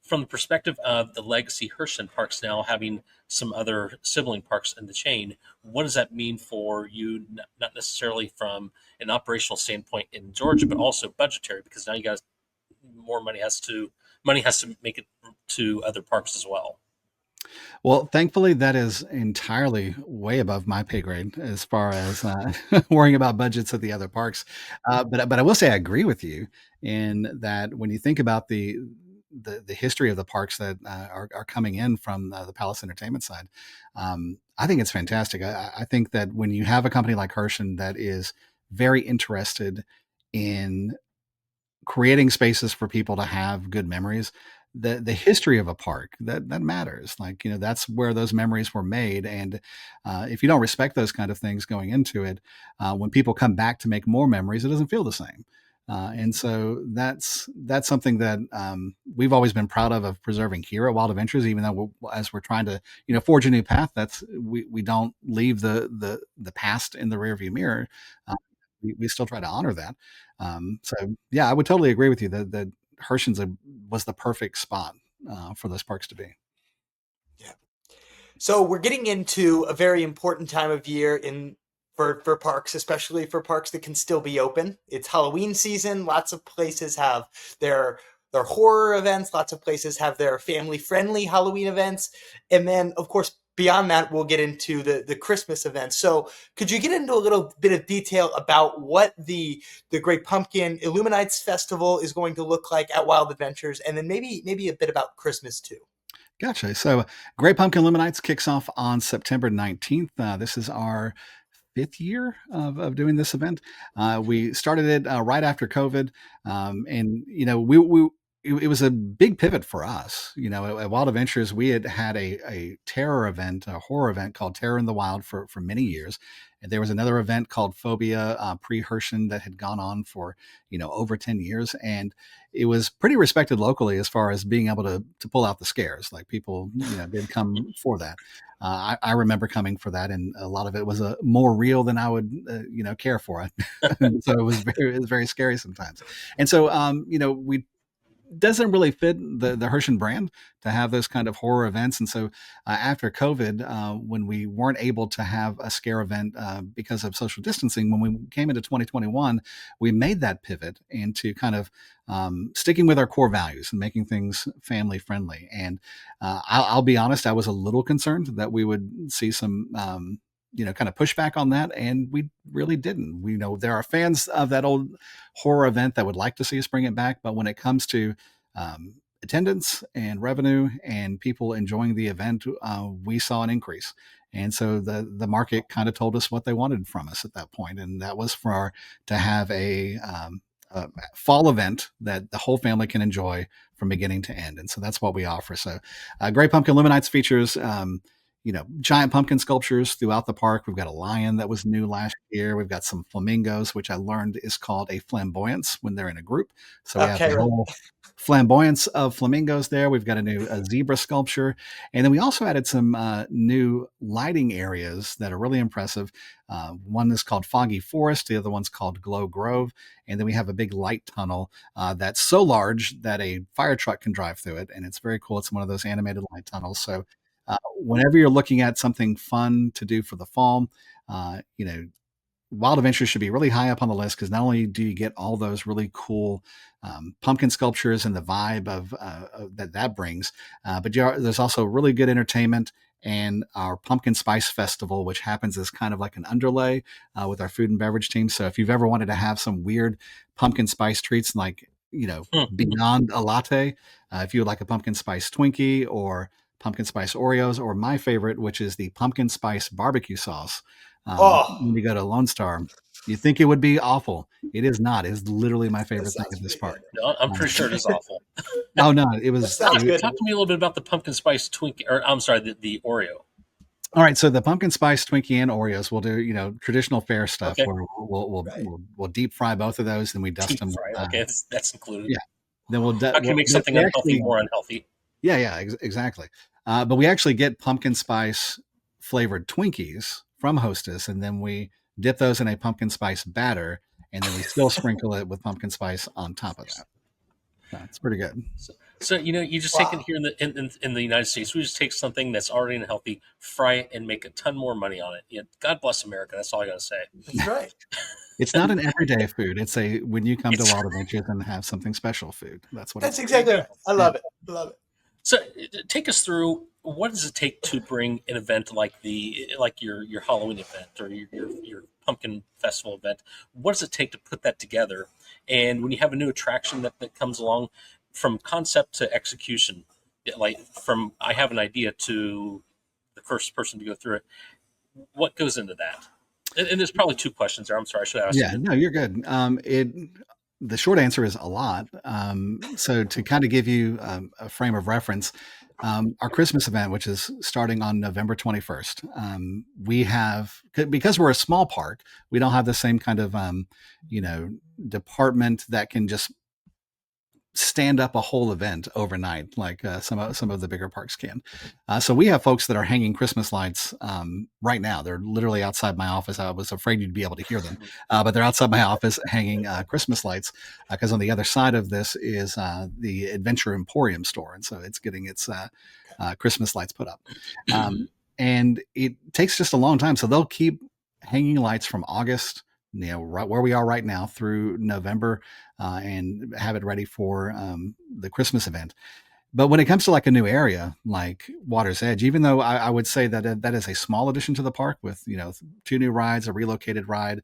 from the perspective of the legacy Herston parks now having some other sibling parks in the chain, what does that mean for you? Not necessarily from an operational standpoint in Georgia, but also budgetary, because now you got more money has to make it to other parks as well. Well, thankfully, that is entirely way above my pay grade as far as worrying about budgets at the other parks. But I will say I agree with you in that when you think about the history of the parks that are coming in from the Palace Entertainment side, I think it's fantastic. I think that when you have a company like Hershon that is very interested in creating spaces for people to have good memories, the history of a park that matters. Like that's where those memories were made, and if you don't respect those kind of things going into it, when people come back to make more memories, it doesn't feel the same. And so that's something that we've always been proud of preserving here at Wild Adventures. Even though as we're trying to forge a new path, that's we don't leave the past in the rearview mirror. We still try to honor that. So yeah, I would totally agree with you that Hershon's was the perfect spot for those parks to be. Yeah. So we're getting into a very important time of year in for parks, especially for parks that can still be open. It's Halloween season. Lots of places have their horror events. Lots of places have their family friendly Halloween events, and then of course beyond that, we'll get into the Christmas event. So could you get into a little bit of detail about what the Great Pumpkin Illuminates Festival is going to look like at Wild Adventures, and then maybe a bit about Christmas too? Gotcha. So, Great Pumpkin Illuminates kicks off on September 19th. This is our fifth year of doing this event. We started it right after COVID, and it was a big pivot for us. At Wild Adventures, we had a terror event, a horror event called Terror in the Wild for many years. And there was another event called Phobia pre-Hershen that had gone on for over 10 years, and it was pretty respected locally as far as being able to pull out the scares. Like people did come for that. I remember coming for that, and a lot of it was more real than I would care for it. So it was very scary sometimes. And so we doesn't really fit the Hershey brand to have those kind of horror events. And so after COVID, when we weren't able to have a scare event because of social distancing, when we came into 2021, we made that pivot into kind of sticking with our core values and making things family friendly. And I'll be honest, I was a little concerned that we would see some kind of pushback on that, and we really didn't. We know there are fans of that old horror event that would like to see us bring it back, but when it comes to attendance and revenue and people enjoying the event, we saw an increase. And so the market kind of told us what they wanted from us at that point, and that was to have a fall event that the whole family can enjoy from beginning to end. And so that's what we offer. So Great Pumpkin Illuminates features giant pumpkin sculptures throughout the park. We've got a lion that was new last year. We've got some flamingos, which I learned is called a flamboyance when they're in a group. So we have the whole flamboyance of flamingos there. We've got a zebra sculpture. And then we also added some new lighting areas that are really impressive. One is called Foggy Forest. The other one's called Glow Grove. And then we have a big light tunnel that's so large that a fire truck can drive through it. And it's very cool. It's one of those animated light tunnels. So whenever you're looking at something fun to do for the fall, Wild Adventures should be really high up on the list, because not only do you get all those really cool pumpkin sculptures and the vibe of that brings, but there's also really good entertainment, and our Pumpkin Spice Festival, which happens as kind of like an underlay with our food and beverage team. So if you've ever wanted to have some weird pumpkin spice treats, like beyond a latte, if you would like a pumpkin spice Twinkie or pumpkin spice Oreos, or my favorite, which is the pumpkin spice barbecue sauce. When you go to Lone Star, you think it would be awful. It is not. It's literally my favorite thing at this park. No, I'm pretty sure it is awful. Oh no, it was. Talk to me a little bit about the pumpkin spice Twinkie, or I'm sorry, the Oreo. All right, so the pumpkin spice Twinkie and Oreos, we'll do traditional fare stuff, where we'll deep fry both of those, and we dust them. Okay, that's included. Yeah, then we'll. How can you make something unhealthy more unhealthy? Yeah, exactly. But we actually get pumpkin spice flavored Twinkies from Hostess, and then we dip those in a pumpkin spice batter, and then we still sprinkle it with pumpkin spice on top of that. It's pretty good. So you just take it here in the United States. We just take something that's already unhealthy, fry it, and make a ton more money on it. God bless America. That's all I got to say. That's right. It's not an everyday food. It's when you come to Wild Adventures and have something special food. That's exactly right. I love it. So take us through, what does it take to bring an event like your Halloween event or your pumpkin festival event? What does it take to put that together? And when you have a new attraction that comes along, from concept to execution, like from I have an idea to the first person to go through it, what goes into that? And there's probably two questions there. I'm sorry, I should ask. Yeah, no, you're good. The short answer is a lot. So to kind of give you a frame of reference, our Christmas event, which is starting on November 21st, we have, because we're a small park, we don't have the same kind of, department that can just stand up a whole event overnight like some of the bigger parks can. So we have folks that are hanging Christmas lights right now. They're literally outside my office. I was afraid you'd be able to hear them, but they're outside my office hanging Christmas lights, because on the other side of this is the Adventure Emporium store, and so it's getting its Christmas lights put up. And it takes just a long time. So they'll keep hanging lights from August, right where we are right now, through November, and have it ready for the Christmas event. But when it comes to like a new area like Water's Edge, even though I would say that that is a small addition to the park with, you know, 2 new rides, a relocated ride,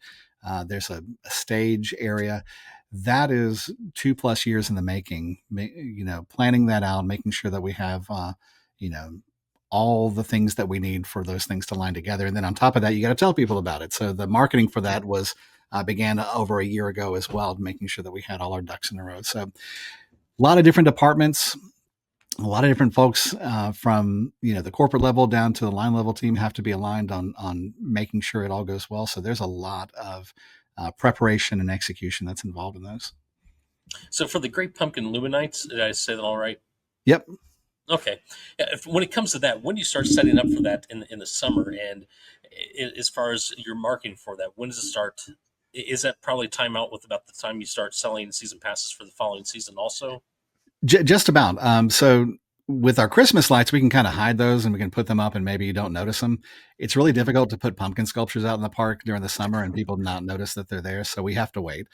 there's a stage area. That is 2+ years in the making. You know, planning that out, making sure that we have, you know, all the things that we need for those things to line together. And then on top of that, you got to tell people about it. So the marketing for that was began over a year ago as well, making sure that we had all our ducks in a row. So a lot of different departments, a lot of different folks from, you know, the corporate level down to the line level team have to be aligned on making sure it all goes well. So there's a lot of preparation and execution that's involved in those. So for the Great Pumpkin Luminites, did I say that all right? Yep. Okay. When it comes to that, when do you start setting up for that in the summer? And as far as your marketing for that, when does it start? Is that probably time out with about the time you start selling season passes for the following season also? Just about. So with our Christmas lights, we can kind of hide those and we can put them up and maybe you don't notice them. It's really difficult to put pumpkin sculptures out in the park during the summer and people not notice that they're there. So we have to wait.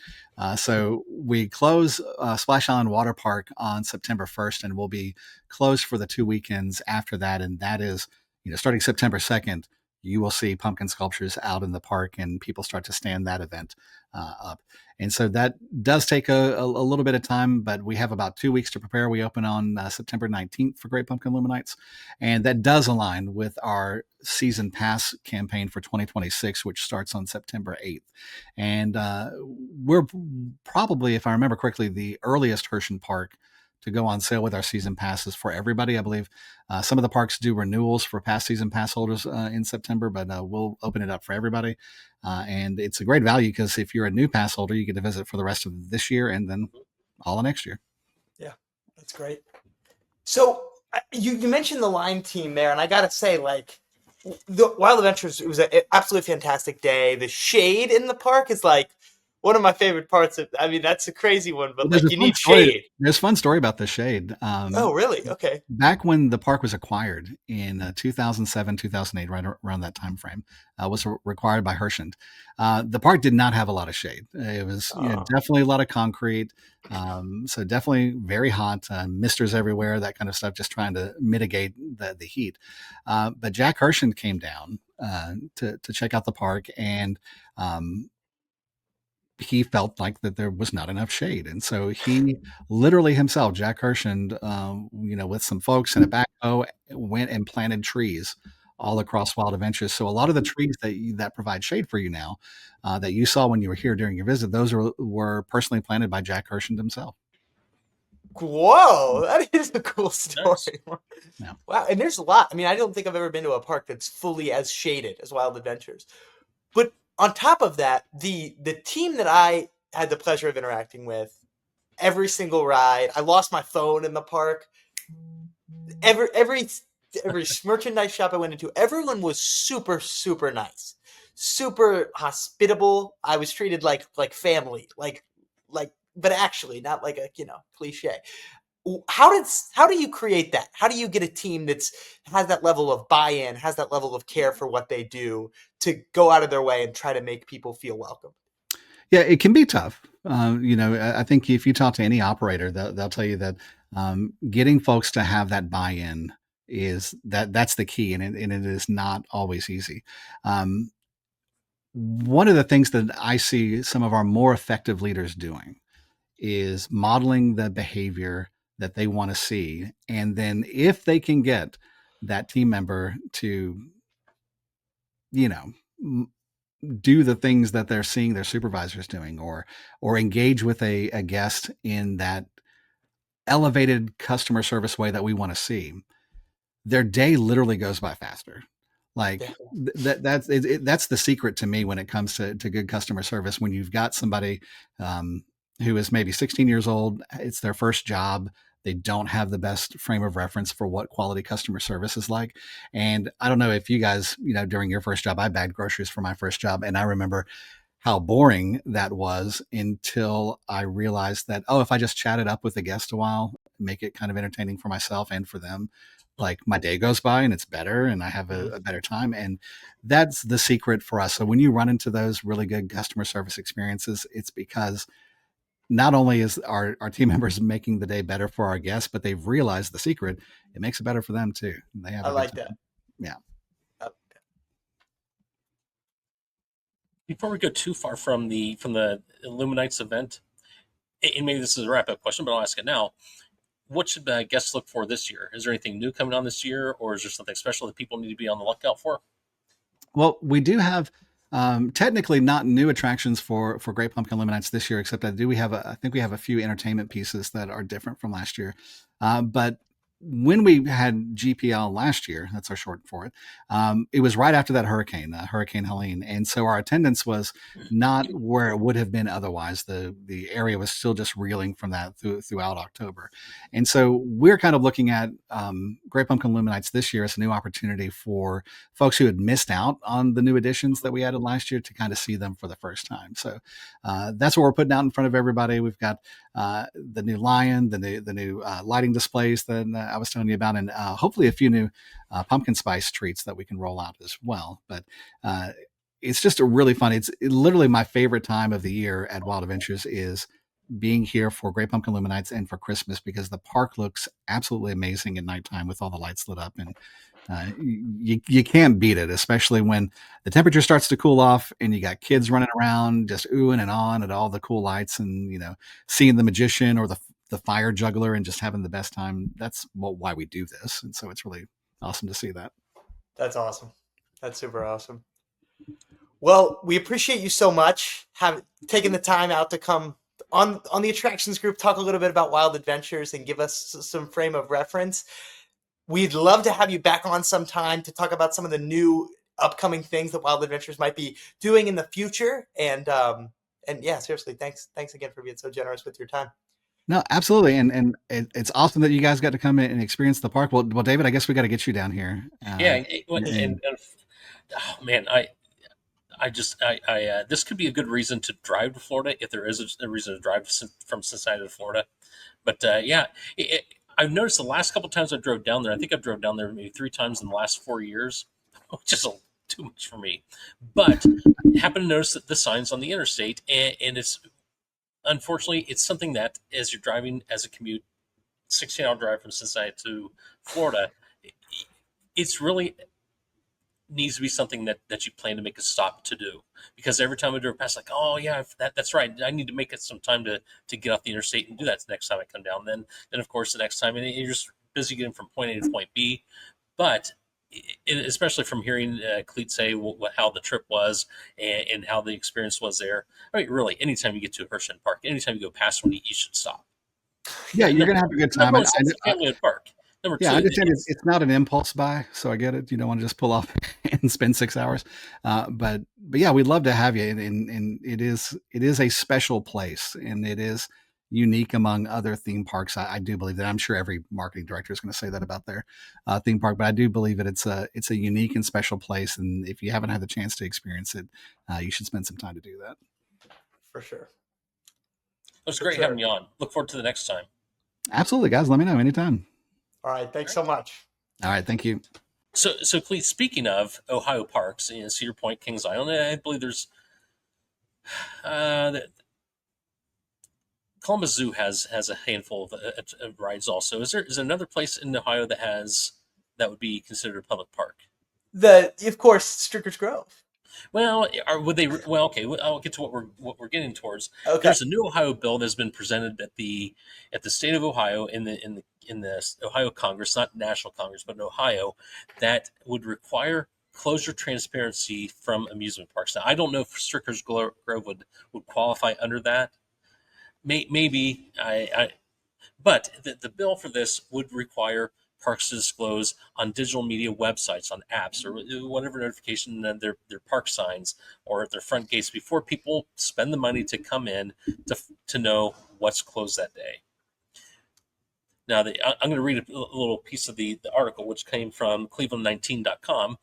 So we close Splash Island Water Park on September 1st and we'll be closed for the 2 weekends after that. And that is, you know, starting September 2nd, you will see pumpkin sculptures out in the park and people start to stand that event up. And so that does take a little bit of time, but we have about 2 weeks to prepare. We open on September 19th for Great Pumpkin Luminites. And that does align with our season pass campaign for 2026, which starts on September 8th. And we're probably, if I remember correctly, the earliest Hershey Park to go on sale with our season passes for everybody. I believe some of the parks do renewals for past season pass holders in September, but we'll open it up for everybody. And it's a great value because if you're a new pass holder, you get to visit for the rest of this year and then all of next year. Yeah, that's great. So you mentioned the line team there, and I gotta say, like, the Wild Adventures, it was an absolutely fantastic day. The shade in the park is like one of my favorite parts of. I mean, that's a crazy one, but There's like a you fun need story. shade. There's a fun story about the shade. Oh, really? Okay. Back when the park was acquired in 2007, 2008, right around that time frame, was required by Hershey. The park did not have a lot of shade. It was, you know, definitely a lot of concrete. So definitely very hot, misters everywhere, that kind of stuff, just trying to mitigate the heat. But Jack Hershey came down to check out the park and he felt like that there was not enough shade. And so he literally himself, Jack Hershey, you know, with some folks and a backhoe, went and planted trees all across Wild Adventures. So a lot of the trees that provide shade for you now, that you saw when you were here during your visit, those were personally planted by Jack Hershey himself. Whoa, that is a cool story. Nice. Yeah. Wow, and there's a lot. I mean, I don't think I've ever been to a park that's fully as shaded as Wild Adventures. But on top of that, the team that I had the pleasure of interacting with, every single ride, I lost my phone in the park. Every merchandise shop I went into, everyone was super nice, super hospitable. I was treated like family, but actually not like a cliche. How do you create that? How do you get a team that's has that level of buy-in, has that level of care for what they do to go out of their way and try to make people feel welcome? Yeah, it can be tough. You know, I think if you talk to any operator, they'll tell you that getting folks to have that buy-in that's the key, and it is not always easy. One of the things that I see some of our more effective leaders doing is modeling the behavior that they want to see. And then if they can get that team member to, you know, do the things that they're seeing their supervisors doing or engage with a guest in that elevated customer service way that we want to see, their day literally goes by faster. Like that's the secret to me when it comes to good customer service. When you've got somebody who is maybe 16 years old, it's their first job. They don't have the best frame of reference for what quality customer service is like. And I don't know if you guys, you know, during your first job, I bagged groceries for my first job. And I remember how boring that was until I realized that, oh, if I just chatted up with the guest a while, make it kind of entertaining for myself and for them, like my day goes by and it's better and I have a better time. And that's the secret for us. So when you run into those really good customer service experiences, it's because not only is our team members making the day better for our guests, but they've realized the secret. It makes it better for them too. They have I a good like that. time. Yeah. Before we go too far from the Illuminates event, and maybe this is a wrap up question, but I'll ask it now. What should guests look for this year? Is there anything new coming on this year, or is there something special that people need to be on the lookout for? Well, we do have technically not new attractions for Great Pumpkin Illuminates this year, except I think we have a few entertainment pieces that are different from last year. But when we had GPL last year, that's our short for it. It was right after that hurricane, Hurricane Helene, and so our attendance was not where it would have been otherwise. The area was still just reeling from that throughout October, and so we're kind of looking at Great Pumpkin Illuminates this year as a new opportunity for folks who had missed out on the new additions that we added last year to kind of see them for the first time. So that's what we're putting out in front of everybody. We've got the new lion, the new lighting displays that I was telling you about, and hopefully a few new pumpkin spice treats that we can roll out as well. But it's just a really fun. It's literally my favorite time of the year at Wild Adventures is being here for Great Pumpkin Illuminates and for Christmas, because the park looks absolutely amazing at nighttime with all the lights lit up, and you can't beat it, especially when the temperature starts to cool off and you got kids running around just oohing and on at all the cool lights, and seeing the magician or the fire juggler and just having the best time. That's why we do this, and so it's really awesome to see that. That's awesome. That's super awesome. Well, we appreciate you so much taking the time out to come on the attractions group, talk a little bit about Wild Adventures, and give us some frame of reference. We'd love to have you back on sometime to talk about some of the new upcoming things that Wild Adventures might be doing in the future. And yeah, seriously, thanks again for being so generous with your time. No, absolutely, and it's awesome that you guys got to come in and experience the park. Well, David, I guess we got to get you down here. Yeah, and oh man, this could be a good reason to drive to Florida if there is a reason to drive from Cincinnati to Florida. But yeah, I've noticed the last couple times I drove down there. I think I've drove down there maybe 3 times in the last 4 years, which is too much for me. But I happen to notice that the signs on the interstate, and it's unfortunately it's something that as you're driving as a commute, 16-hour drive from Cincinnati to Florida, it's really needs to be something that you plan to make a stop to do, because every time I drove past, like, oh yeah, that's right, I need to make it some time to get off the interstate and do that the next time I come down. Then of course the next time, and you're just busy getting from point A to point B. But especially from hearing Cleet say how the trip was, and how the experience was there. I mean, really, anytime you get to a Hershey Park, anytime you go past one, you should stop. Yeah, you're gonna have a good time. Number one, it's a family park. Number Yeah, two, I understand it's not an impulse buy, so I get it. You don't want to just pull off and spend 6 hours, but yeah, we'd love to have you. And it is a special place, and it is unique among other theme parks. I do believe that. I'm sure every marketing director is going to say that about their theme park, but I do believe that it's a unique and special place. And if you haven't had the chance to experience it, you should spend some time to do that. For sure. It was great having you on. Look forward to the next time. Absolutely, guys. Let me know anytime. All right. Thanks so much. All right. Thank you. So please, speaking of Ohio parks, Cedar Point, Kings Island, I believe there's Columbus Zoo has a handful of rides also. Is there another place in Ohio that would be considered a public park? Of course, Stricker's Grove. Well, would they? Well, okay. I'll get to what we're getting towards. Okay. There's a new Ohio bill that's been presented at the state of Ohio in the Ohio Congress, not National Congress, but in Ohio, that would require closure transparency from amusement parks. Now, I don't know if Stricker's Grove would qualify under that. Maybe but the bill for this would require parks to disclose on digital media websites, on apps, or whatever notification, their park signs or at their front gates before people spend the money to come in to know what's closed that day. Now, I'm going to read a little piece of the article, which came from Cleveland19.com.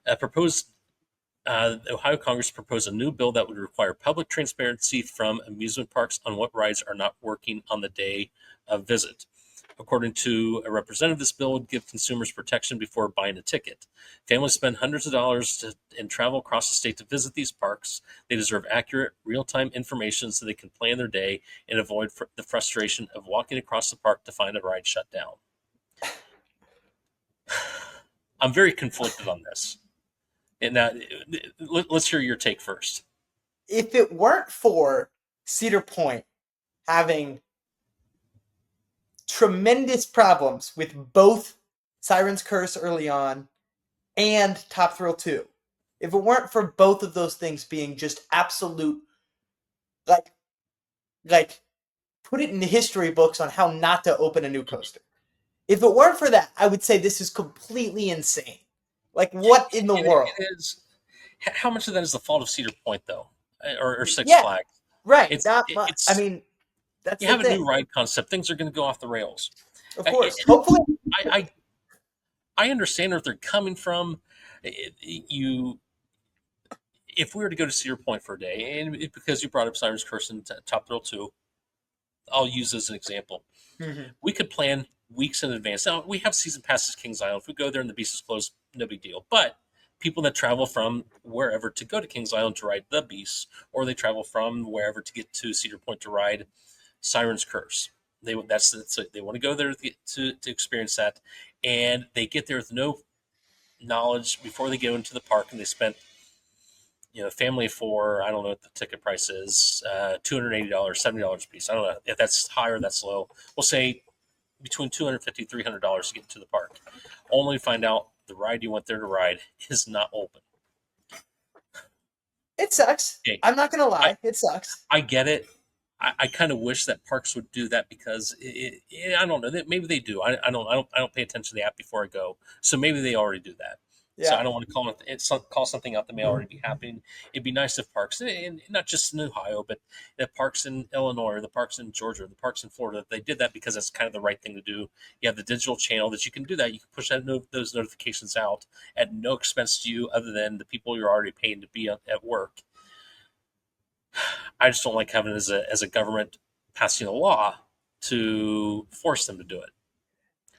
The Ohio Congress proposed a new bill that would require public transparency from amusement parks on what rides are not working on the day of visit. According to a representative, this bill would give consumers protection before buying a ticket. Families spend hundreds of dollars and travel across the state to visit these parks. They deserve accurate, real-time information so they can plan their day and avoid the frustration of walking across the park to find a ride shut down. I'm very conflicted on this. And now, let's hear your take first. If it weren't for Cedar Point having tremendous problems with both Siren's Curse early on and Top Thrill 2, if it weren't for both of those things being just absolute, like put it in the history books on how not to open a new coaster. If it weren't for that, I would say this is completely insane. Like, what in the world? It is. How much of that is the fault of Cedar Point, though, or Six Flags? Right. It's not much. I mean, that's you the have thing. a new ride concept. Things are going to go off the rails. Of course. Hopefully. I understand where they're coming from. If we were to go to Cedar Point for a day, and because you brought up Siren's Curse and Top Thrill 2, I'll use as an example. Mm-hmm. We could plan weeks in advance. Now, we have season passes Kings Island. If we go there and the Beast is closed, no big deal. But people that travel from wherever to go to Kings Island to ride the Beast, or they travel from wherever to get to Cedar Point to ride Siren's Curse. They want to go there to experience that, and they get there with no knowledge before they go into the park, and they spent, family for, I don't know what the ticket price is, $280, $70 a piece. I don't know if that's high or that's low. We'll say between $250, $300 to get to the park, only to find out the ride you went there to ride is not open. It sucks. Okay. I'm not going to lie. It sucks. I get it. I kind of wish that parks would do that because I don't know. Maybe they do. I don't pay attention to the app before I go, so maybe they already do that. Yeah. So I don't want to call something out that may already be happening. It'd be nice if parks, and not just in Ohio, but the parks in Illinois, or the parks in Georgia, or the parks in Florida, they did that because that's kind of the right thing to do. You have the digital channel that you can do that. You can push those notifications out at no expense to you other than the people you're already paying to be at work. I just don't like having it as a government passing a law to force them to do it.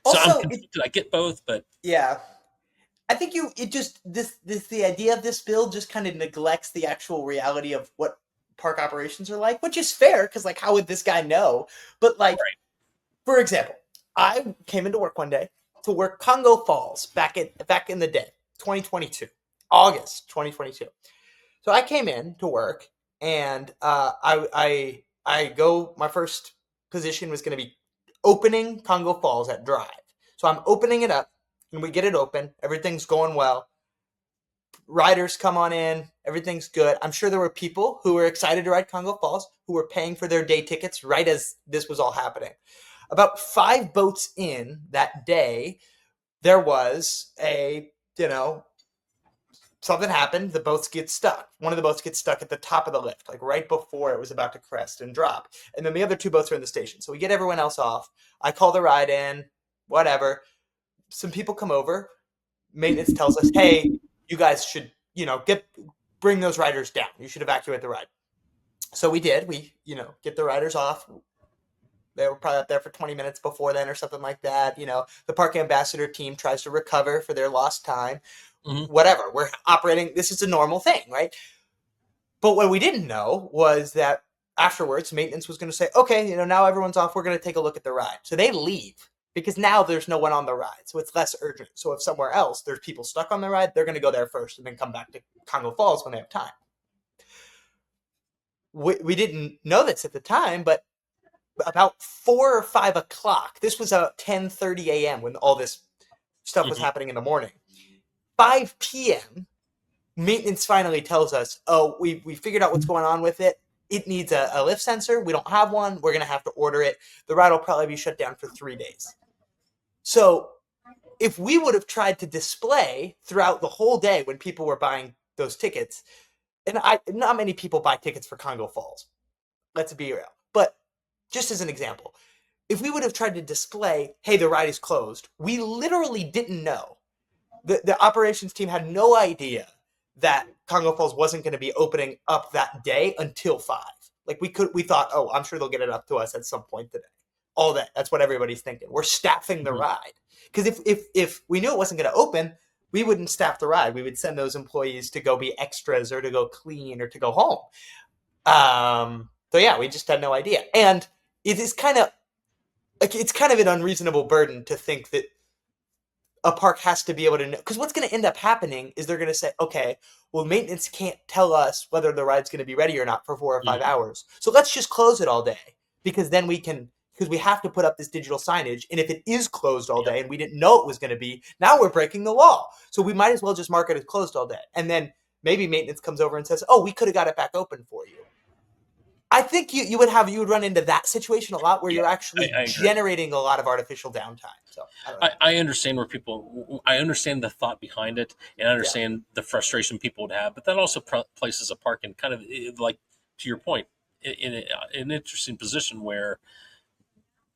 Also, so I'm conflicted. I get both, but yeah, I think the idea of this bill just kind of neglects the actual reality of what park operations are like, which is fair because like how would this guy know? But like, right. For example, I came into work one day to work Congo Falls back in the day, 2022, August 2022. So I came in to work. And I go. My first position was going to be opening Congo Falls at Drive. So I'm opening it up, and we get it open. Everything's going well. Riders come on in. Everything's good. I'm sure there were people who were excited to ride Congo Falls who were paying for their day tickets right as this was all happening. About 5 boats in that day, there was something happened. The boats get stuck. One of the boats gets stuck at the top of the lift, like right before it was about to crest and drop. And then the other 2 boats are in the station. So we get everyone else off. I call the ride in, whatever. Some people come over. Maintenance tells us, hey, you guys should, bring those riders down. You should evacuate the ride. So we did. We, get the riders off. They were probably up there for 20 minutes before then or something like that. The park ambassador team tries to recover for their lost time. Mm-hmm. Whatever, we're operating. This is a normal thing, right? But what we didn't know was that afterwards, maintenance was going to say, okay, now everyone's off. We're going to take a look at the ride. So they leave because now there's no one on the ride. So it's less urgent. So if somewhere else there's people stuck on the ride, they're going to go there first and then come back to Congo Falls when they have time. We didn't know this at the time, but about 4 or 5 o'clock, this was about 10:30 a.m. when all this stuff was happening in the morning. 5 p.m., maintenance finally tells us, oh, we figured out what's going on with it. It needs a lift sensor. We don't have one. We're going to have to order it. The ride will probably be shut down for 3 days. So if we would have tried to display throughout the whole day when people were buying those tickets, and not many people buy tickets for Congo Falls. Let's be real. But just as an example, if we would have tried to display, hey, the ride is closed, we literally didn't know. The operations team had no idea that Congo Falls wasn't going to be opening up that day until 5. Like we thought, oh, I'm sure they'll get it up to us at some point today. all day. That's what everybody's thinking. We're staffing the ride. Because if we knew it wasn't going to open, we wouldn't staff the ride. We would send those employees to go be extras or to go clean or to go home. So yeah, we just had no idea. And it is kind of like, it's kind of an unreasonable burden to think that a park has to be able to know, because what's going to end up happening is they're going to say, okay, well, maintenance can't tell us whether the ride's going to be ready or not for 4 or 5 hours. So let's just close it all day, because then because we have to put up this digital signage. And if it is closed all day and we didn't know it was going to be, now we're breaking the law. So we might as well just mark it as closed all day. And then maybe maintenance comes over and says, oh, we could have got it back open for you. I think you would run into that situation a lot, where you're actually generating a lot of artificial downtime. So I understand I understand the thought behind it, and I understand the frustration people would have, but that also places a park in kind of, like, to your point, in an interesting position where,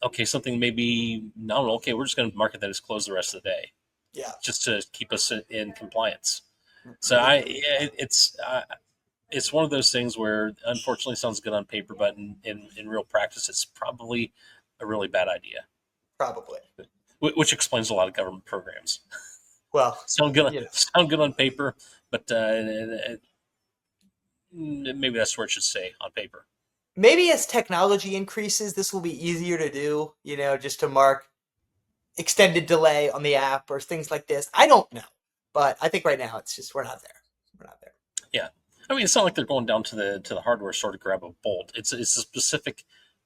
okay, something may be nominal. Okay, we're just going to market that as closed the rest of the day. Yeah. Just to keep us in compliance. So it's one of those things where, unfortunately, it sounds good on paper, but in real practice, it's probably a really bad idea. Probably. Which explains a lot of government programs. Well, sound good on paper, but maybe that's where it should stay, on paper. Maybe as technology increases, this will be easier to do, just to mark extended delay on the app or things like this. I don't know. But I think right now it's just, we're not there. We're not there. Yeah. I mean, it's not like they're going down to the hardware store to grab a bolt. It's a specific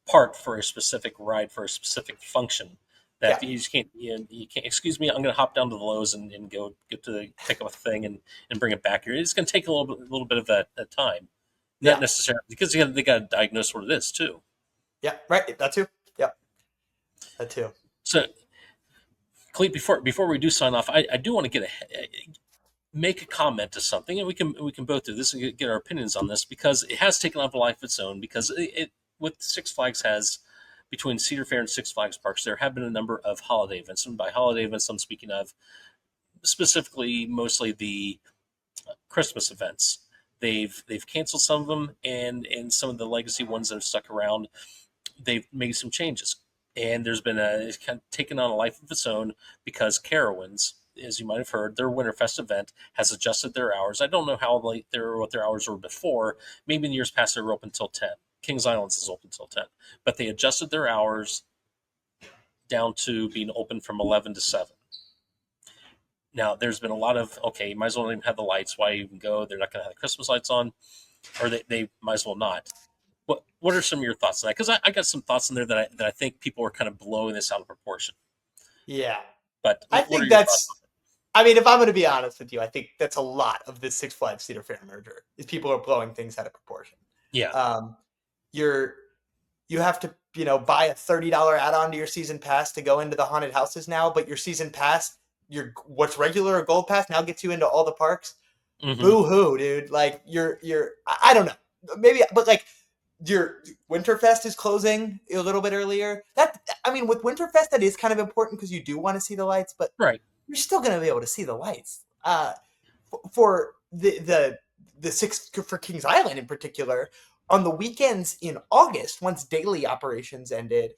part for a specific ride for a specific function that you just can't. You can't. Excuse me, I'm going to hop down to the Lowe's and go get to pick up a thing and bring it back here. It's going to take a little bit of that time. Not necessarily, because they got to diagnose what it is too. Yeah. Right. That too. Yeah. That too. So, Clete, before we do sign off, I do want to make a comment to something, and we can both do this and get our opinions on this, because it has taken on a life of its own. Because it with Six Flags has, between Cedar Fair and Six Flags parks, there have been a number of holiday events, and by holiday events, I'm speaking of specifically mostly the Christmas events. They've canceled some of them, and some of the legacy ones that have stuck around, they've made some changes, and there's been it's kind of taken on a life of its own, because Carowinds, as you might have heard, their Winterfest event has adjusted their hours. I don't know how late what their hours were before. Maybe in years past they were open till 10. Kings Islands is open till 10. But they adjusted their hours down to being open from 11 to 7. Now, there's been a lot of, okay, you might as well not even have the lights. Why even go? They're not going to have the Christmas lights on. Or they might as well not. What are some of your thoughts on that? Because I got some thoughts in there that I think people are kind of blowing this out of proportion. Yeah. But I think that's, I mean, if I'm going to be honest with you, I think that's a lot of this Six Flags Cedar Fair merger, is people are blowing things out of proportion. Yeah. You have to, buy a $30 add-on to your season pass to go into the haunted houses now, but your season pass, what's regular or gold pass now gets you into all the parks. Mm-hmm. Boo-hoo, dude. Like, I don't know. Maybe, but like, your Winterfest is closing a little bit earlier. With Winterfest, that is kind of important, because you do want to see the lights, but right, you're still going to be able to see the lights. For the for Kings Island in particular, on the weekends in August, once daily operations ended,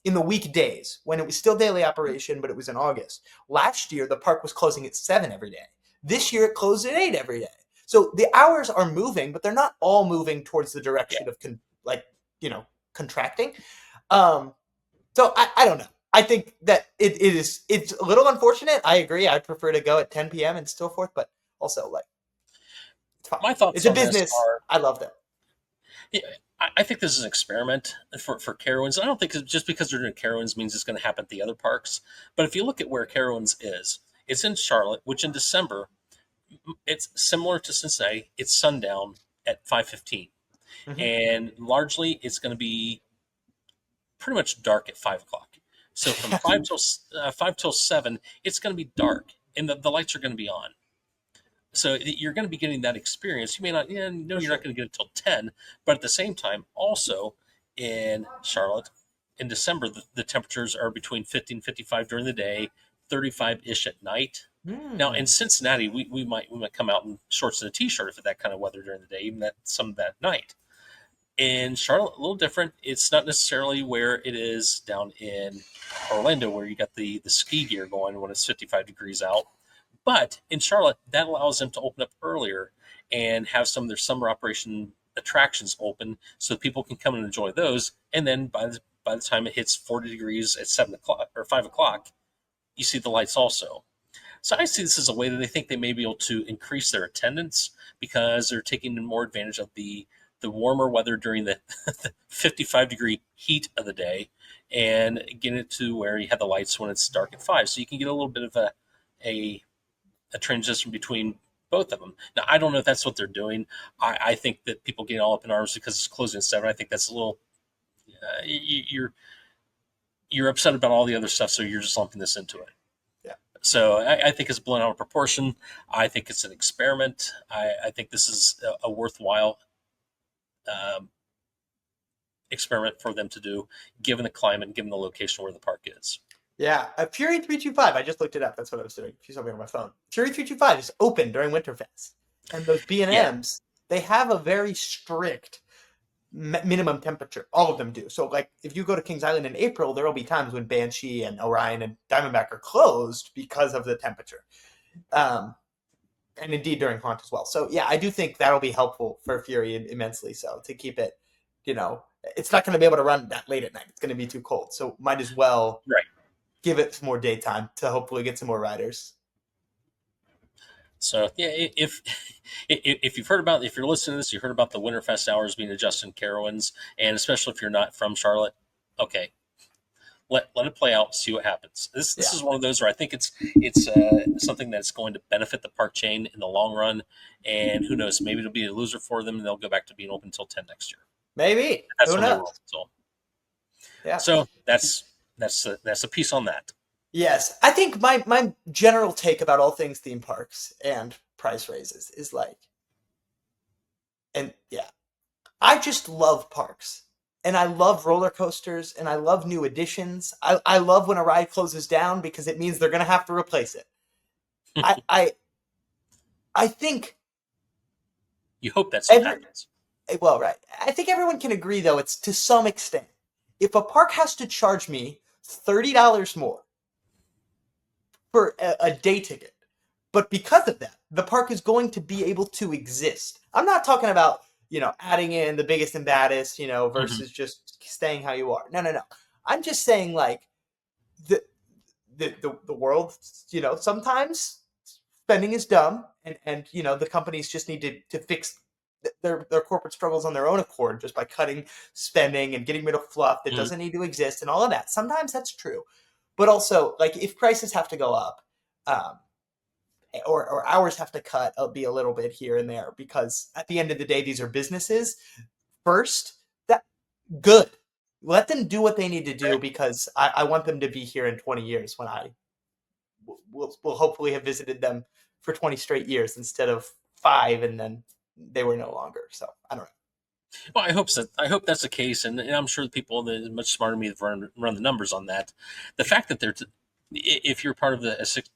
in the weekdays when it was still daily operation, but it was in August. Last year, the park was closing at 7 every day. This year, it closed at 8 every day. So the hours are moving, but they're not all moving towards the direction of contracting. So I don't know. I think that it's a little unfortunate. I agree. I'd prefer to go at 10 p.m. and so forth, but also, like, it's fine. My thoughts. It's a business. I love that. Yeah, I think this is an experiment for Carowinds. I don't think just because they're doing Carowinds means it's going to happen at the other parks. But if you look at where Carowinds is, it's in Charlotte, which in December, it's similar to Cincinnati. It's sundown at 5:15, and largely it's going to be pretty much dark at 5 o'clock. So from 5 till 7, it's going to be dark, and the lights are going to be on. So you're going to be getting that experience. You may not, you're not going to get it till 10, but at the same time, also in Charlotte, in December, the temperatures are between 50 and 55 during the day, 35-ish at night. Now in Cincinnati, we might come out in shorts and a t-shirt if it's that kind of weather during the day, even some of that night. In Charlotte, a little different. It's not necessarily where it is down in Orlando, where you got the ski gear going when it's 55 degrees out. But in Charlotte, that allows them to open up earlier and have some of their summer operation attractions open, so people can come and enjoy those. And then by the time it hits 40 degrees at 7 o'clock or 5 o'clock, you see the lights also. So I see this as a way that they think they may be able to increase their attendance because they're taking more advantage of the warmer weather during the, the 55-degree heat of the day and get it to where you have the lights when it's dark at 5. So you can get a little bit of a, a transition between both of them. Now, I don't know if that's what they're doing. I think that people getting all up in arms because it's closing at 7, I think that's a little, you're upset about all the other stuff, so you're just lumping this into it. Yeah. So I think it's blown out of proportion. I think it's an experiment. I think this is a worthwhile experiment for them to do, given the climate and given the location where the park is. Yeah, Fury 325. I just looked it up. That's what I was doing. She's something on my phone. Fury 325 is open during Winterfest, and those B&Ms they have a very strict minimum temperature. All of them do. So, like, if you go to Kings Island in April, there will be times when Banshee and Orion and Diamondback are closed because of the temperature. And indeed during Haunt as well. So yeah, I do think that'll be helpful for Fury immensely. So to keep it, it's not going to be able to run that late at night. It's going to be too cold. So might as well give it some more daytime to hopefully get some more riders. So yeah, if you're listening to this, you heard about the Winterfest hours being adjusted in Carowinds, and especially if you're not from Charlotte, okay, let it play out, see what happens. This is one of those where I think it's something that's going to benefit the park chain in the long run, and who knows, maybe it'll be a loser for them, and they'll go back to being open until 10 next year. Maybe that's who when knows? So that's a piece on that. Yes, I think my general take about all things theme parks and price raises is like, and yeah, I just love parks. And I love roller coasters, and I love new additions. I love when a ride closes down because it means they're going to have to replace it. I think you hope that's what happens. Well, right. I think everyone can agree, though, it's to some extent. If a park has to charge me $30 more for a day ticket, but because of that, the park is going to be able to exist. I'm not talking about adding in the biggest and baddest, versus just staying how you are. No. I'm just saying, like, the world, sometimes spending is dumb, and the companies just need to fix their corporate struggles on their own accord just by cutting spending and getting rid of fluff that doesn't need to exist and all of that. Sometimes that's true, but also, like, if prices have to go up, or hours have to cut, be a little bit here and there, because at the end of the day, these are businesses first. That good. Let them do what they need to do, because I want them to be here in 20 years when I will hopefully have visited them for 20 straight years instead of 5, and then they were no longer. So I don't know. Well, I hope that's the case, and I'm sure the people that are much smarter than me have run the numbers on that. The fact that if you're part of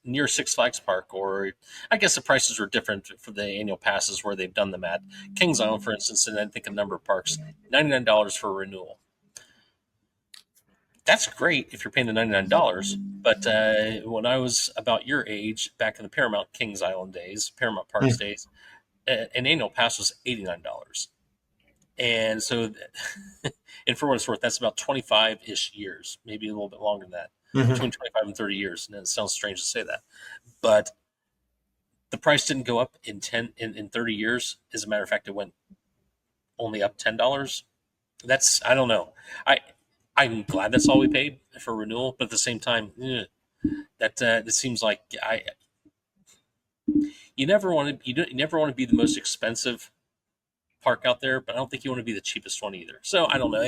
near Six Flags Park, or I guess the prices are different for the annual passes where they've done them at Kings Island, for instance, and I think a number of parks, $99 for a renewal. That's great if you're paying the $99. But when I was about your age, back in the Paramount Kings Island days, Paramount Parks days, an annual pass was $89. And so, and for what it's worth, that's about 25-ish years, maybe a little bit longer than that. Between 25 and 30 years. And it sounds strange to say that, but the price didn't go up in 30 years. As a matter of fact, it went only up $10. I don't know. I'm glad that's all we paid for renewal, but at the same time, that seems like you never want to be the most expensive park out there, but I don't think you want to be the cheapest one either. So I don't know.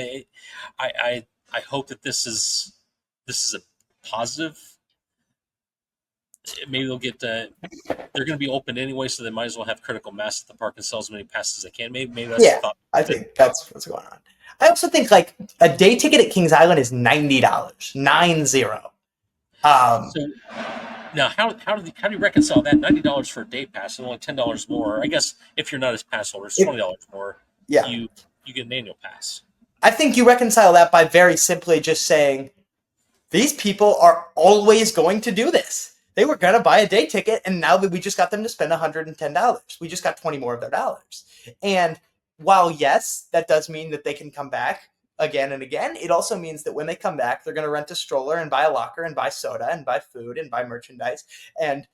I hope that this is a positive. Maybe they'll get. They're going to be open anyway, so they might as well have critical mass at the park and sell as many passes as they can. Maybe that's the thought. I think that's what's going on. I also think, like, a day ticket at Kings Island is $90. 90. So now, how do you reconcile that? $90 for a day pass and only $10 more. I guess if you're not as pass holder, it's $20 more. Yeah. You you get an annual pass. I think you reconcile that by very simply just saying, these people are always going to do this. They were going to buy a day ticket, and now that we just got them to spend $110, we just got 20 more of their dollars. And while, yes, that does mean that they can come back again and again, it also means that when they come back, they're going to rent a stroller and buy a locker and buy soda and buy food and buy merchandise and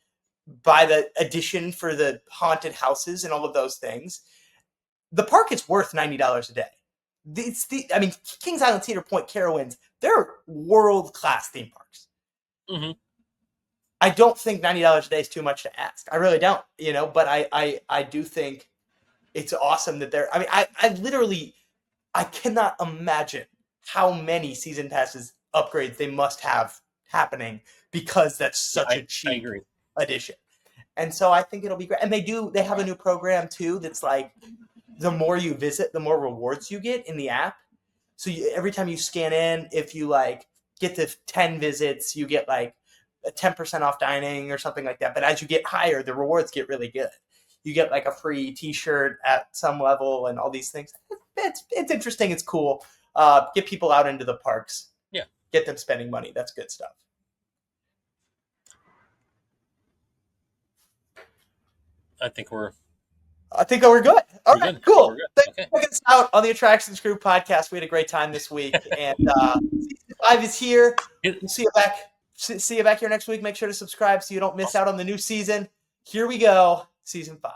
buy the addition for the haunted houses and all of those things. The park is worth $90 a day. Kings Island, Cedar Point, Carowinds, they're world-class theme parks. Mm-hmm. I don't think $90 a day is too much to ask. I really don't, but I do think it's awesome that they're, I cannot imagine how many season passes upgrades they must have happening because that's such a cheap addition. And so I think it'll be great. And they have a new program too that's like, the more you visit, the more rewards you get in the app. So every time you scan in, if you get to 10 visits, you get a 10% off dining or something like that. But as you get higher, the rewards get really good. You get a free t-shirt at some level and all these things. It's interesting. It's cool. Get people out into the parks. Yeah. Get them spending money. That's good stuff. I think we're good. All right, good. cool. We're good. Thanks Okay. for checking us out on the Attractions Group podcast. We had a great time this week, and season 5 is here. We'll see you back. See you back here next week. Make sure to subscribe so you don't miss out on the new season. Here we go, season 5.